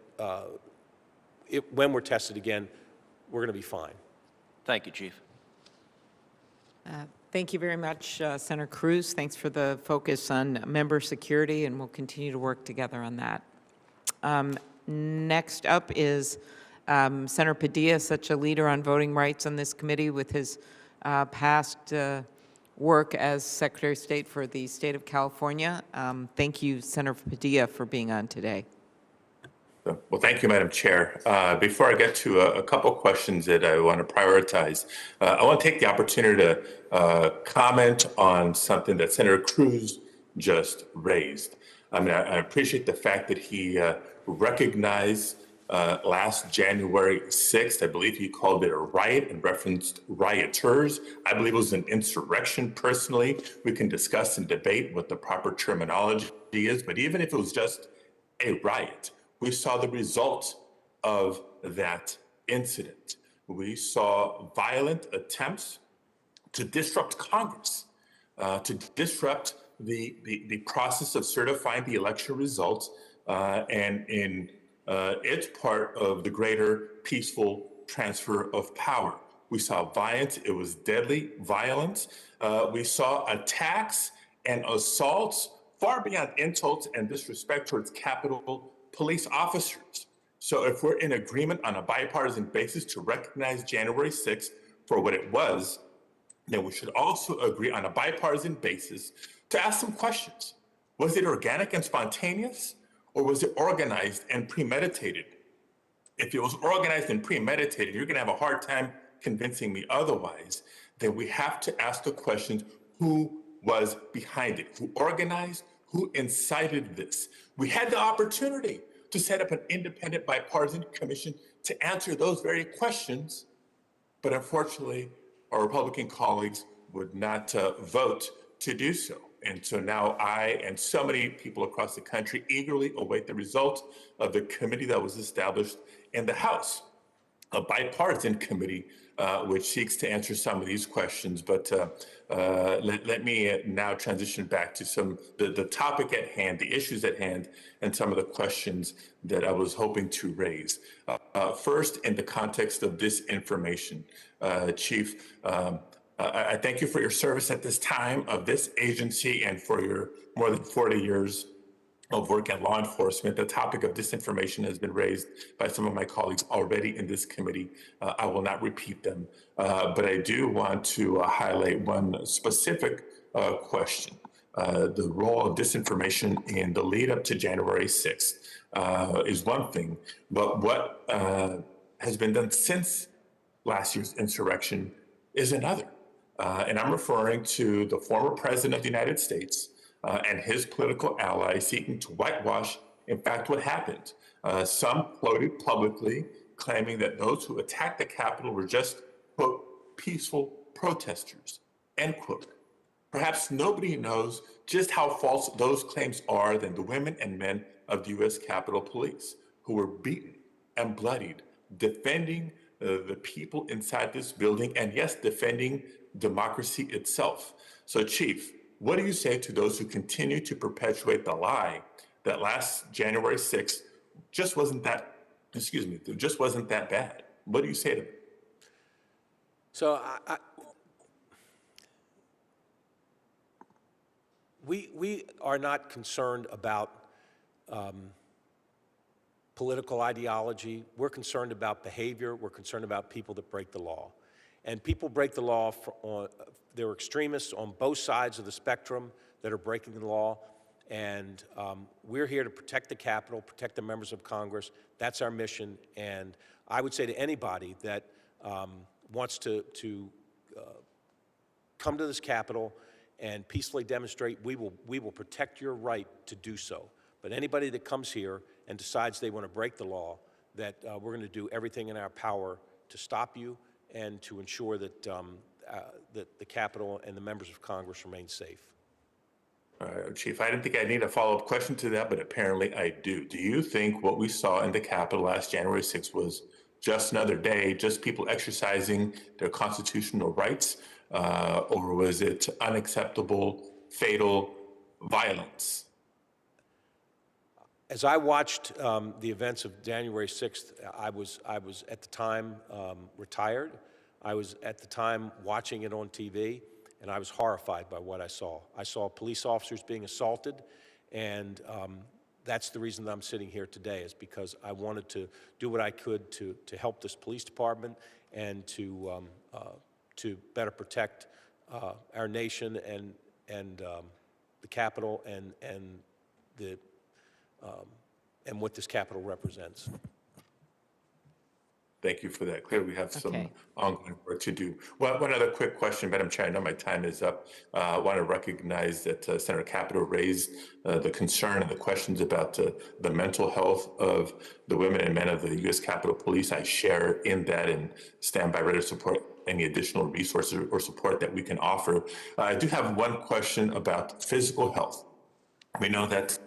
when we're tested again, we're going to be fine. Thank you, Chief. Thank you very much, Senator Cruz. Thanks for the focus on member security, and we'll continue to work together on that. Next up is Senator Padilla, such a leader on voting rights on this committee with his past work as Secretary of State for the state of California. Thank you, Senator Padilla, for being on today. Well, thank you, Madam Chair. Before I get to a couple questions that I want to prioritize, I want to take the opportunity to comment on something that Senator Cruz just raised. I mean, I appreciate the fact that he recognized last January 6th, I believe he called it a riot and referenced rioters. I believe it was an insurrection personally. We can discuss and debate what the proper terminology is, but even if it was just a riot, we saw the result of that incident. We saw violent attempts to disrupt Congress, to disrupt the process of certifying the election results, and it's part of the greater peaceful transfer of power. We saw violence. It was deadly violence. We saw attacks and assaults far beyond insults and disrespect towards Capitol police officers. So if we're in agreement on a bipartisan basis to recognize January 6th for what it was, then we should also agree on a bipartisan basis to ask some questions. Was it organic and spontaneous, or was it organized and premeditated? If it was organized and premeditated, you're gonna have a hard time convincing me otherwise. Then we have to ask the questions, who was behind it? Who organized? Who incited this? We had the opportunity to set up an independent bipartisan commission to answer those very questions, but unfortunately, our Republican colleagues would not vote to do so. And so now I and so many people across the country eagerly await the result of the committee that was established in the House, a bipartisan committee which seeks to answer some of these questions. But let me now transition back to the topic at hand, the issues at hand, and some of the questions that I was hoping to raise. First, in the context of this information, Chief, I thank you for your service at this time of this agency and for your more than 40 years of work in law enforcement. The topic of disinformation has been raised by some of my colleagues already in this committee. I will not repeat them, but I do want to highlight one specific question. The role of disinformation in the lead up to January 6th is one thing, but what has been done since last year's insurrection is another. And I'm referring to the former president of the United States and his political allies seeking to whitewash, in fact, what happened. Some quoted publicly claiming that those who attacked the Capitol were just, quote, peaceful protesters, end quote. Perhaps nobody knows just how false those claims are than the women and men of the U.S. Capitol Police, who were beaten and bloodied, defending the people inside this building, and yes, defending democracy itself. So, Chief, what do you say to those who continue to perpetuate the lie that last January 6th just wasn't that, just wasn't that bad? What do you say to them? So we are not concerned about political ideology. We're concerned about behavior. We're concerned about people that break the law. And people break the law, there are extremists on both sides of the spectrum that are breaking the law. And we're here to protect the Capitol, protect the members of Congress. That's our mission. And I would say to anybody that wants to come to this Capitol and peacefully demonstrate, we will protect your right to do so. But anybody that comes here and decides they want to break the law, that we're going to do everything in our power to stop you and to ensure that, that the Capitol and the members of Congress remain safe. Chief, I didn't think I need a follow-up question to that, but apparently I do. Do you think what we saw in the Capitol last January 6th was just another day, just people exercising their constitutional rights, or was it unacceptable, fatal violence? As I watched the events of January 6th, I was at the time retired. I was at the time watching it on TV, and I was horrified by what I saw. I saw police officers being assaulted, and that's the reason that I'm sitting here today, is because I wanted to do what I could to help this police department and to better protect our nation and the Capitol and what this Capitol represents. Thank you for that. Clearly, we have some Okay. ongoing work to do. Well, one other quick question, Madam Chair. I know my time is up. I want to recognize that Senator Capito raised the concern and the questions about the mental health of the women and men of the U.S. Capitol Police. I share in that and stand by ready to support any additional resources or support that we can offer. I do have one question about physical health. We know that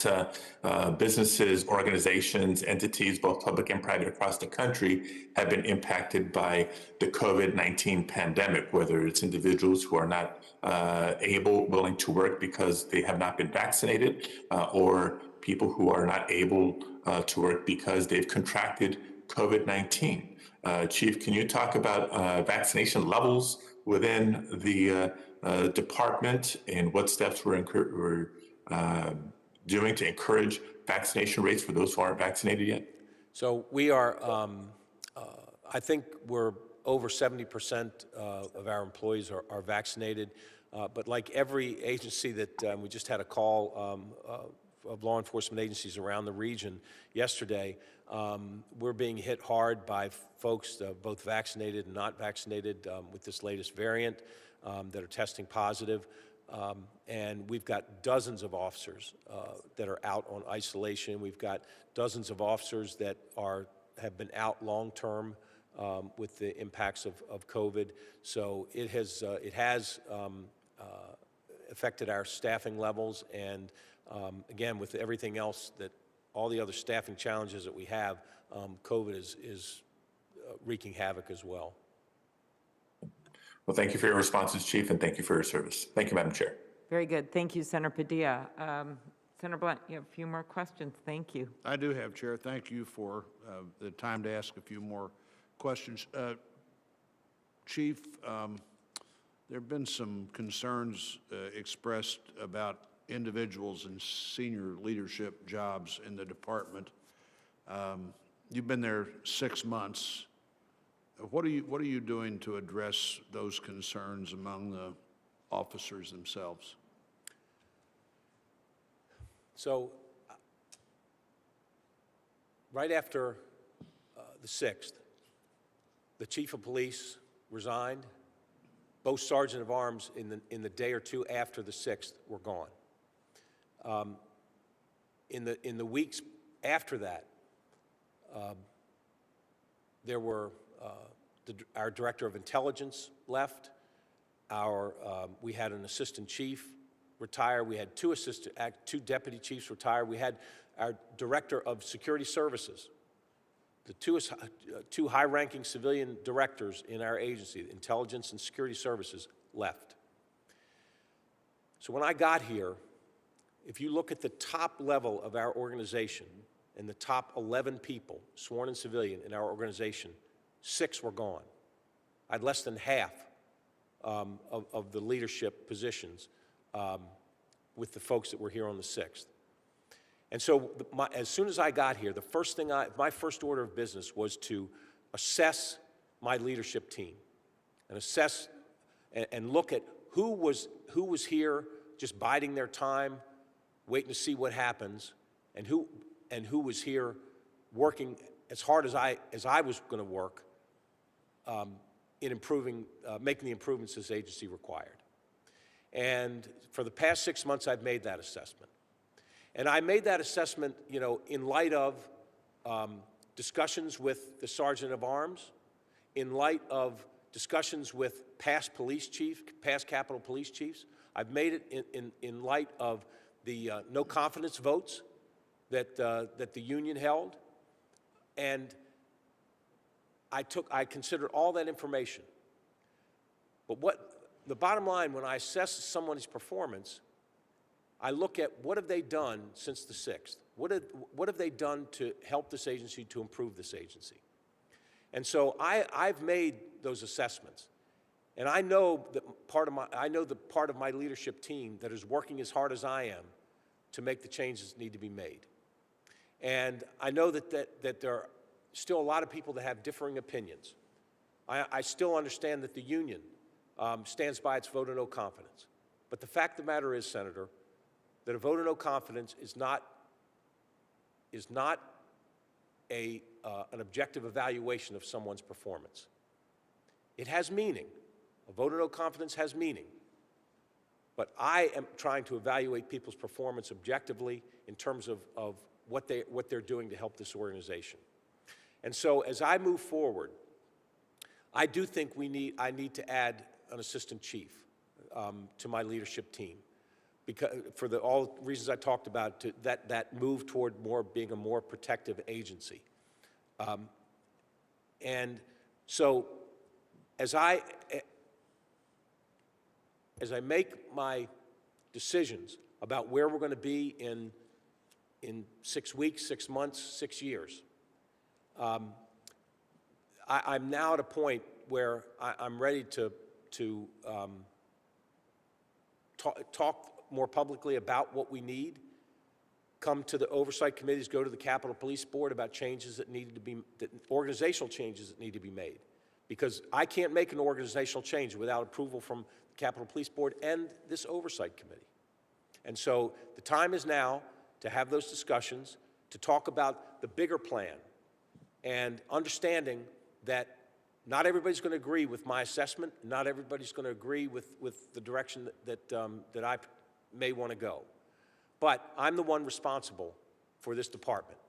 businesses, organizations, entities, both public and private across the country, have been impacted by the COVID-19 pandemic, whether it's individuals who are not willing to work because they have not been vaccinated, or people who are not able to work because they've contracted COVID-19. Chief, can you talk about vaccination levels within the department and what steps we're doing to encourage vaccination rates for those who aren't vaccinated yet? So we are, I think we're over 70% of our employees are vaccinated. But like every agency that we just had a call of law enforcement agencies around the region yesterday, we're being hit hard by folks, both vaccinated and not vaccinated, with this latest variant that are testing positive. And we've got dozens of officers that are out on isolation. We've got dozens of officers that have been out long-term with the impacts of COVID. So it has affected our staffing levels. And again, with everything else all the other staffing challenges that we have, COVID is wreaking havoc as well. Well, thank you for your responses, Chief, and thank you for your service. Thank you, Madam Chair. Very good. Thank you, Senator Padilla. Senator Blunt, you have a few more questions. Thank you. I do have, Chair. Thank you for the time to ask a few more questions. Chief, there have been some concerns expressed about individuals in senior leadership jobs in the department. You've been there 6 months. What are you doing to address those concerns among the officers themselves? So, right after the 6th, the chief of police resigned. Both sergeant of arms in the day or two after the 6th were gone. In the weeks after that, there were our director of intelligence left. We had an assistant chief retire. We had two deputy chiefs retire. We had our director of security services. The two high-ranking civilian directors in our agency, intelligence and security services, left. So when I got here, if you look at the top level of our organization and the top 11 people, sworn and civilian, in our organization, 6 were gone. I had less than half of the leadership positions with the folks that were here on the 6th. And so as soon as I got here, my first order of business was to assess my leadership team and assess and look at who was here just biding their time, waiting to see what happens, and who was here working as hard as I was going to work in making the improvements this agency required. And for the past 6 months, I've made that assessment. And I made that assessment, in light of discussions with the sergeant of arms, in light of discussions with past Capitol police chiefs. I've made it in light of the no confidence votes that the union held, and I considered all that information. But the bottom line, when I assess someone's performance, I look at what have they done since the 6th? What have they done to help this agency, to improve this agency? And so I've made those assessments, and I know the part of my leadership team that is working as hard as I am to make the changes that need to be made. And I know that there are still a lot of people that have differing opinions. I still understand that the union stands by its vote of no confidence. But the fact of the matter is, Senator, that a vote of no confidence is not an objective evaluation of someone's performance. It has meaning. A vote of no confidence has meaning. But I am trying to evaluate people's performance objectively in terms of what they're doing to help this organization. And so as I move forward, I do think I need to add an assistant chief to my leadership team, because for all reasons I talked about, that move toward being a more protective agency. And so as I make my decisions about where we're going to be in 6 weeks, 6 months, 6 years, I'm now at a point where I'm ready to talk more publicly about what we need, come to the oversight committees, go to the Capitol Police Board about changes that organizational changes that need to be made. Because I can't make an organizational change without approval from the Capitol Police Board and this oversight committee. And so the time is now to have those discussions, to talk about the bigger plan, and understanding that not everybody's going to agree with my assessment, not everybody's going to agree with the direction that I may want to go. But I'm the one responsible for this department,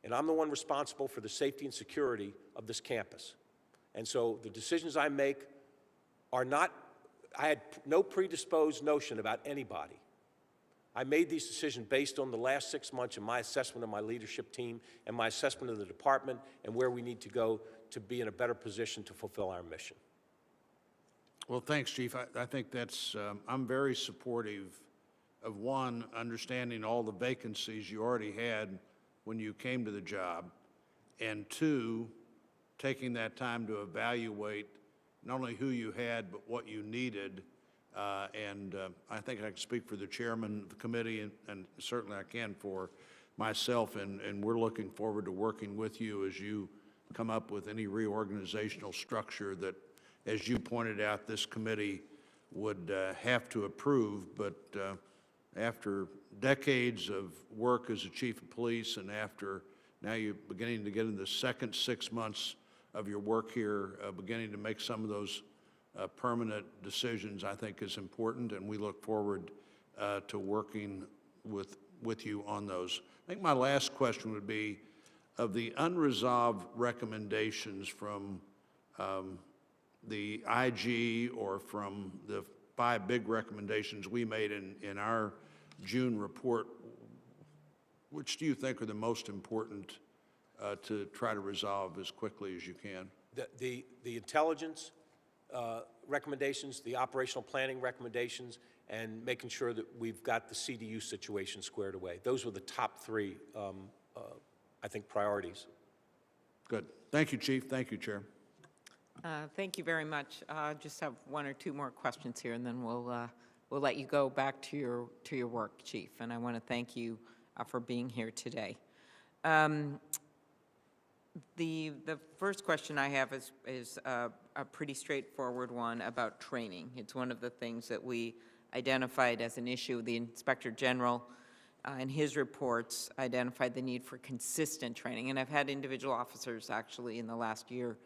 and I'm the one responsible for the safety and security of this campus. And so the decisions I make are not, I had no predisposed notion about anybody. I made these decisions based on the last 6 months and my assessment of my leadership team and my assessment of the department and where we need to go to be in a better position to fulfill our mission. Well, thanks, Chief. I think that's, I'm very supportive of, one, understanding all the vacancies you already had when you came to the job, and two, taking that time to evaluate not only who you had, but what you needed And I think I can speak for the chairman of the committee, and certainly I can for myself, and we're looking forward to working with you as you come up with any reorganizational structure that, as you pointed out, this committee would have to approve. But after decades of work as a chief of police, and after now you're beginning to get in the second 6 months of your work here, beginning to make some of those permanent decisions, I think is important, and we look forward to working with you on those. I think my last question would be, of the unresolved recommendations from the IG or from the 5 big recommendations we made in our June report, which do you think are the most important to try to resolve as quickly as you can? The intelligence recommendations, the operational planning recommendations, and making sure that we've got the CDU situation squared away. Those were the top 3, I think, priorities. Good. Thank you, Chief. Thank you, Chair. Thank you very much. Just have 1 or 2 more questions here, and then we'll let you go back to your work, Chief. And I want to thank you for being here today. The first question I have is a pretty straightforward one about training. It's one of the things that we identified as an issue. The Inspector General in his reports identified the need for consistent training. And I've had individual officers actually in the last year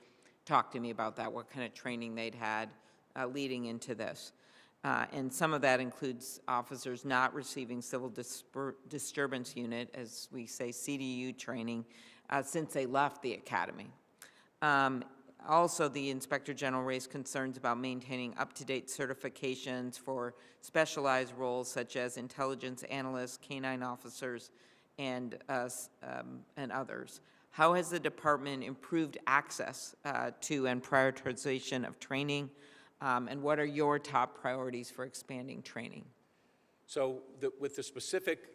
talk to me about that, what kind of training they'd had leading into this. And some of that includes officers not receiving civil disturbance unit, as we say, CDU training, since they left the academy. Also, the Inspector General raised concerns about maintaining up-to-date certifications for specialized roles such as intelligence analysts, canine officers, and others. How has the department improved access to and prioritization of training, and what are your top priorities for expanding training? So with the specific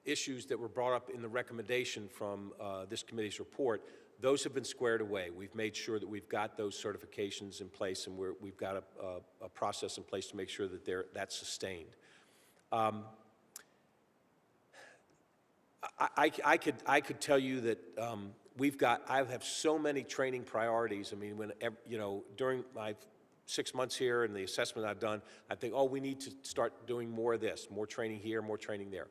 issues that were brought up in the recommendation from this committee's report, those have been squared away. We've made sure that we've got those certifications in place, and we've got a process in place to make sure that that's sustained. I could tell you that I have so many training priorities. I mean, during my 6 months here and the assessment I've done, I think, oh, we need to start doing more of this, more training here, more training there.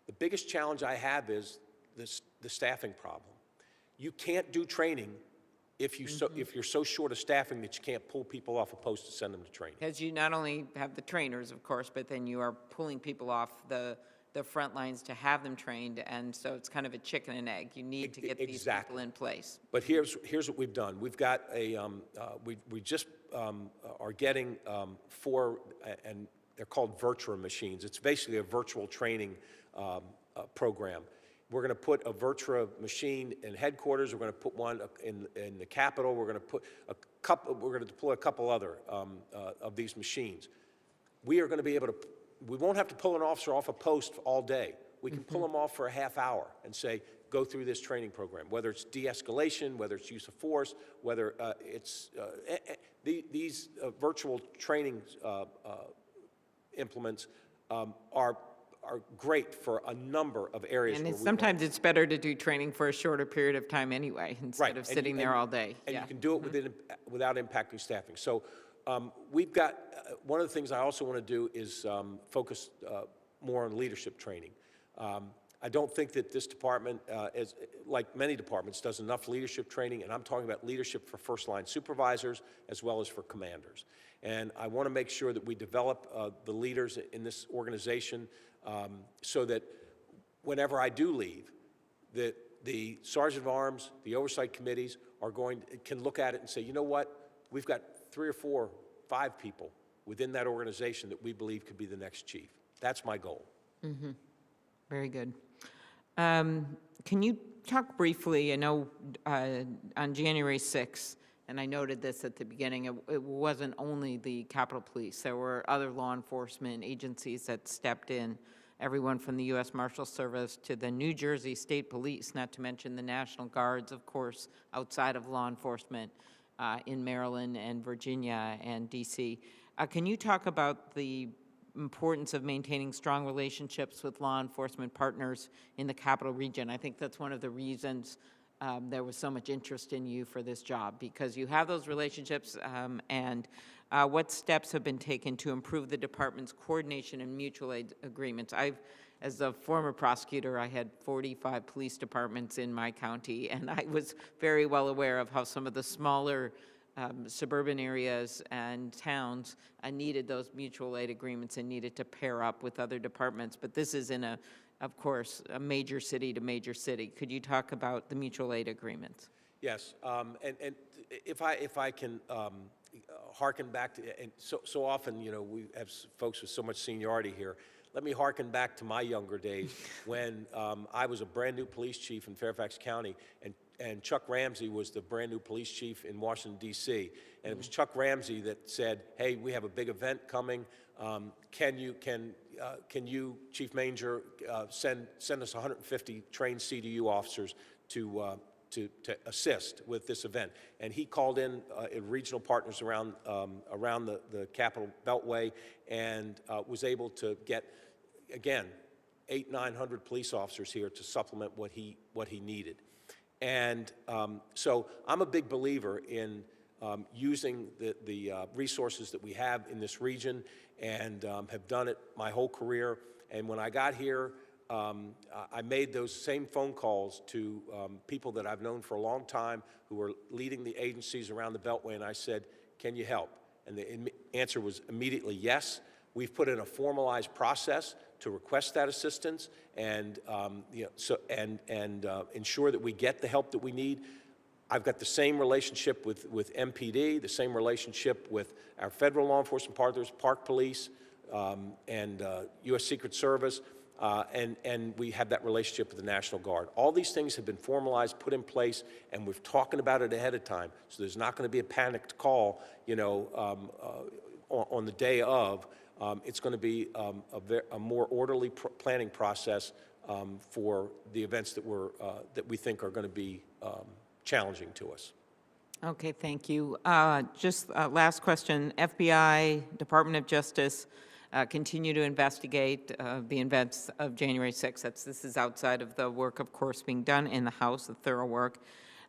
The biggest challenge I have is the staffing problem. You can't do training if you're so short of staffing that you can't pull people off a post to send them to training. Because you not only have the trainers, of course, but then you are pulling people off the front lines to have them trained, and so it's kind of a chicken and egg. You need to get these people in place. But here's what we've done. We've got we just are getting 4, and they're called virtual machines. It's basically a virtual training program. We're going to put a Virtua machine in headquarters. We're going to put one in the Capitol. We're going to put a couple. We're going to deploy a couple other of these machines. We are going to be able to. We won't have to pull an officer off a post all day. We can pull them off for a half hour and say, go through this training program. Whether it's de-escalation, whether it's use of force, whether it's these virtual training implements are great for a number of areas. And sometimes it's better to do training for a shorter period of time anyway, instead of sitting there all day. And you can do it without impacting staffing. So we've got, one of the things I also want to do is focus more on leadership training. I don't think that this department, like many departments, does enough leadership training, and I'm talking about leadership for first-line supervisors as well as for commanders. And I want to make sure that we develop the leaders in this organization so that whenever I do leave, that the Sergeant of Arms, the Oversight committees can look at it and say, you know what, we've got 3 or 4, 5 people within that organization that we believe could be the next chief. That's my goal. Mm-hmm. Very good. Can you talk briefly, I know on January 6th, and I noted this at the beginning, it wasn't only the Capitol Police. There were other law enforcement agencies that stepped in, everyone from the U.S. Marshal Service to the New Jersey State Police, not to mention the National Guards, of course, outside of law enforcement in Maryland and Virginia and D.C. Can you talk about the importance of maintaining strong relationships with law enforcement partners in the capital region? I think that's one of the reasons there was so much interest in you for this job, because you have those relationships, and what steps have been taken to improve the department's coordination and mutual aid agreements? As a former prosecutor, I had 45 police departments in my county, and I was very well aware of how some of the smaller suburban areas and towns needed those mutual aid agreements and needed to pair up with other departments. But this is in of course, a major city to major city. Could you talk about the mutual aid agreements? Yes, and if I can hearken back to, and so often, you know, we have folks with so much seniority here. Let me hearken back to my younger days when I was a brand new police chief in Fairfax County, and Chuck Ramsey was the brand new police chief in Washington, D.C. And it was Chuck Ramsey that said, "Hey, we have a big event coming. Can you, Chief Manger, send us 150 trained CDU officers to assist with this event?" And he called in regional partners around the Capital Beltway, and was able to get, again, 800-900 police officers here to supplement what he needed. And so I'm a big believer in using the resources that we have in this region, and have done it my whole career. And when I got here, I made those same phone calls to people that I've known for a long time who were leading the agencies around the Beltway, and I said, "Can you help?" And the answer was immediately yes. We've put in a formalized process to request that assistance, and ensure that we get the help that we need. I've got the same relationship with MPD, the same relationship with our federal law enforcement partners, Park Police, and U.S. Secret Service, and we have that relationship with the National Guard. All these things have been formalized, put in place, and we're talking about it ahead of time. So there's not going to be a panicked call, you know, on the day of. It's going to be a more orderly planning process for the events that we think are going to be challenging to us. Okay, thank you. Just last question. FBI, Department of Justice, continue to investigate the events of January 6th. This is outside of the work, of course, being done in the House, the thorough work.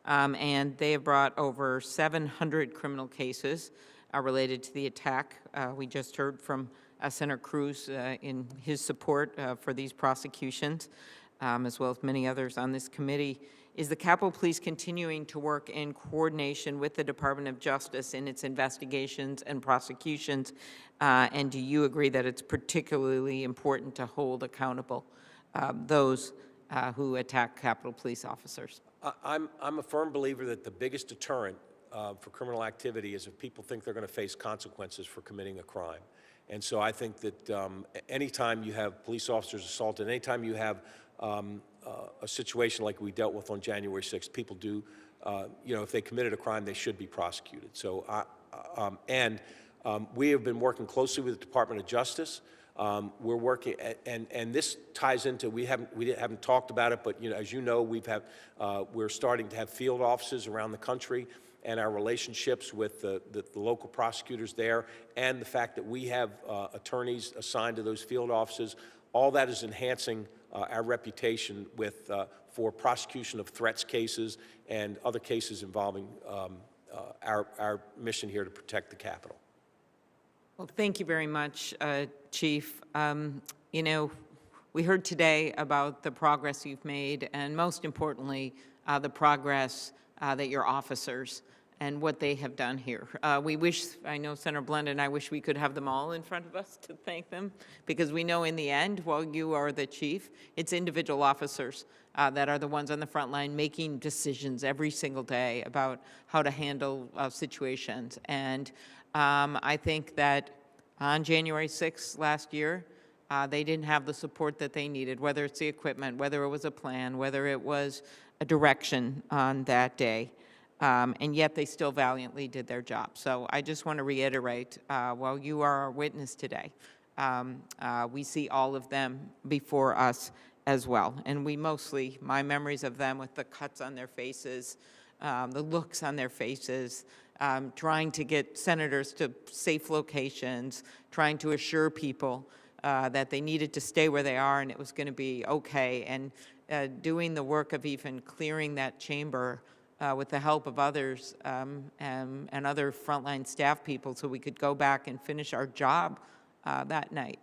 And they have brought over 700 criminal cases related to the attack. We just heard from Senator Cruz in his support for these prosecutions, as well as many others on this committee. Is the Capitol Police continuing to work in coordination with the Department of Justice in its investigations and prosecutions? And do you agree that it's particularly important to hold accountable those who attack Capitol Police officers? I'm a firm believer that the biggest deterrent for criminal activity is if people think they're going to face consequences for committing a crime. And so I think that anytime you have police officers assaulted, anytime you have a situation like we dealt with on January 6th, people do, you know, if they committed a crime, they should be prosecuted. So, we have been working closely with the Department of Justice. We're working, and this ties into, we haven't talked about it, but, you know, as you know, we're starting to have field offices around the country, and our relationships with the local prosecutors there, and the fact that we have attorneys assigned to those field offices, all that is enhancing our reputation for prosecution of threats cases and other cases involving our mission here to protect the Capitol. Well, thank you very much, Chief. You know, we heard today about the progress you've made, and most importantly, the progress that your officers and what they have done here. We wish, I know Senator Blunt and I wish we could have them all in front of us to thank them, because we know in the end, while you are the chief, it's individual officers that are the ones on the front line making decisions every single day about how to handle situations. And I think that on January 6th last year, they didn't have the support that they needed, whether it's the equipment, whether it was a plan, whether it was a direction on that day. And yet they still valiantly did their job. So I just want to reiterate, while you are our witness today, we see all of them before us as well. And we mostly, my memories of them with the cuts on their faces, the looks on their faces, trying to get senators to safe locations, trying to assure people that they needed to stay where they are and it was going to be okay, and doing the work of even clearing that chamber with the help of others and other frontline staff people so we could go back and finish our job that night.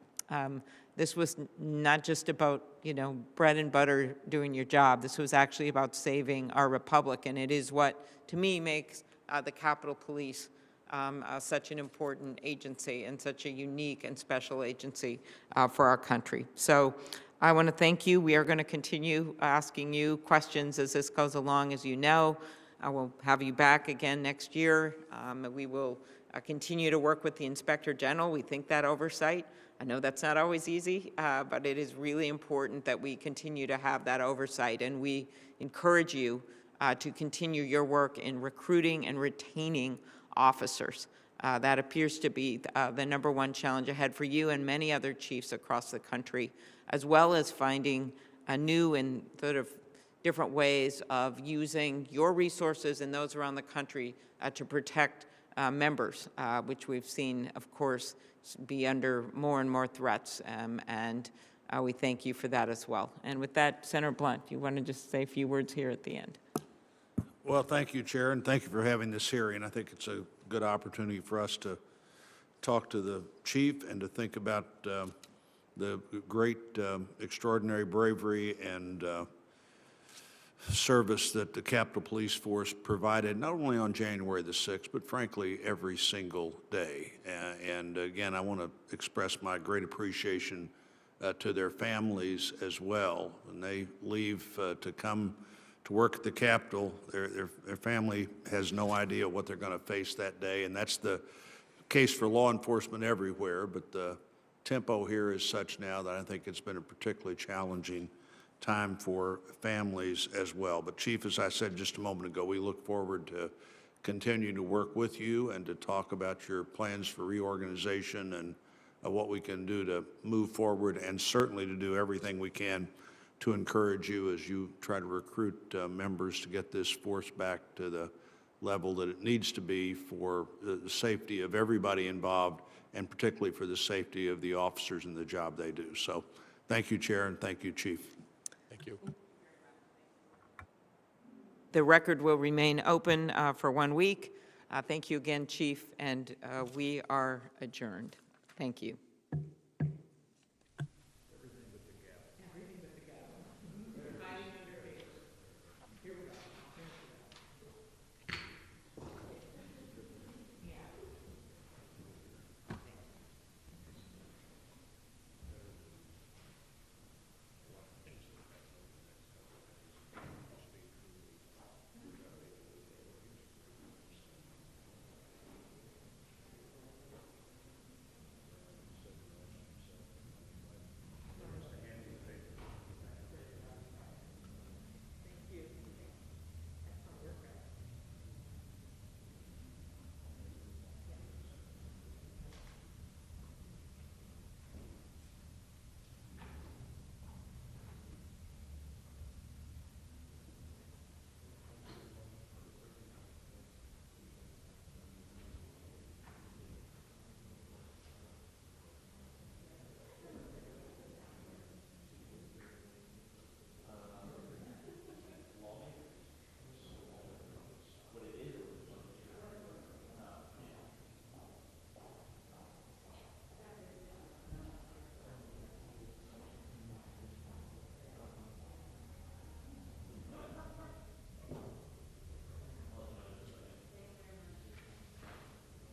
This was not just about, bread and butter doing your job. This was actually about saving our republic, and it is what, to me, makes the Capitol Police such an important agency and such a unique and special agency for our country. So I want to thank you. We are going to continue asking you questions as this goes along, as you know. I will have you back again next year. We will continue to work with the Inspector General. We think that oversight, I know that's not always easy, but it is really important that we continue to have that oversight, and we encourage you to continue your work in recruiting and retaining officers. That appears to be the #1 challenge ahead for you and many other chiefs across the country, as well as finding new and sort of different ways of using your resources and those around the country to protect members, which we've seen, of course, be under more and more threats, and we thank you for that as well. And with that, Senator Blunt, you want to just say a few words here at the end? Well, thank you, Chair, and thank you for having this hearing. I think it's a good opportunity for us to talk to the chief and to think about the great, extraordinary bravery and service that the Capitol Police Force provided, not only on January the 6th, but frankly, every single day. And again, I want to express my great appreciation to their families as well. When they leave to come to work at the Capitol, their family has no idea what they're going to face that day, and that's the case for law enforcement everywhere, but the tempo here is such now that I think it's been a particularly challenging time for families as well. But Chief, as I said just a moment ago, we look forward to continuing to work with you and to talk about your plans for reorganization and what we can do to move forward, and certainly to do everything we can to encourage you as you try to recruit members to get this force back to the level that it needs to be for the safety of everybody involved, and particularly for the safety of the officers and the job they do. So thank you, Chair, and thank you, Chief. Thank you. The record will remain open for 1 week. Thank you again, Chief, and we are adjourned. Thank you.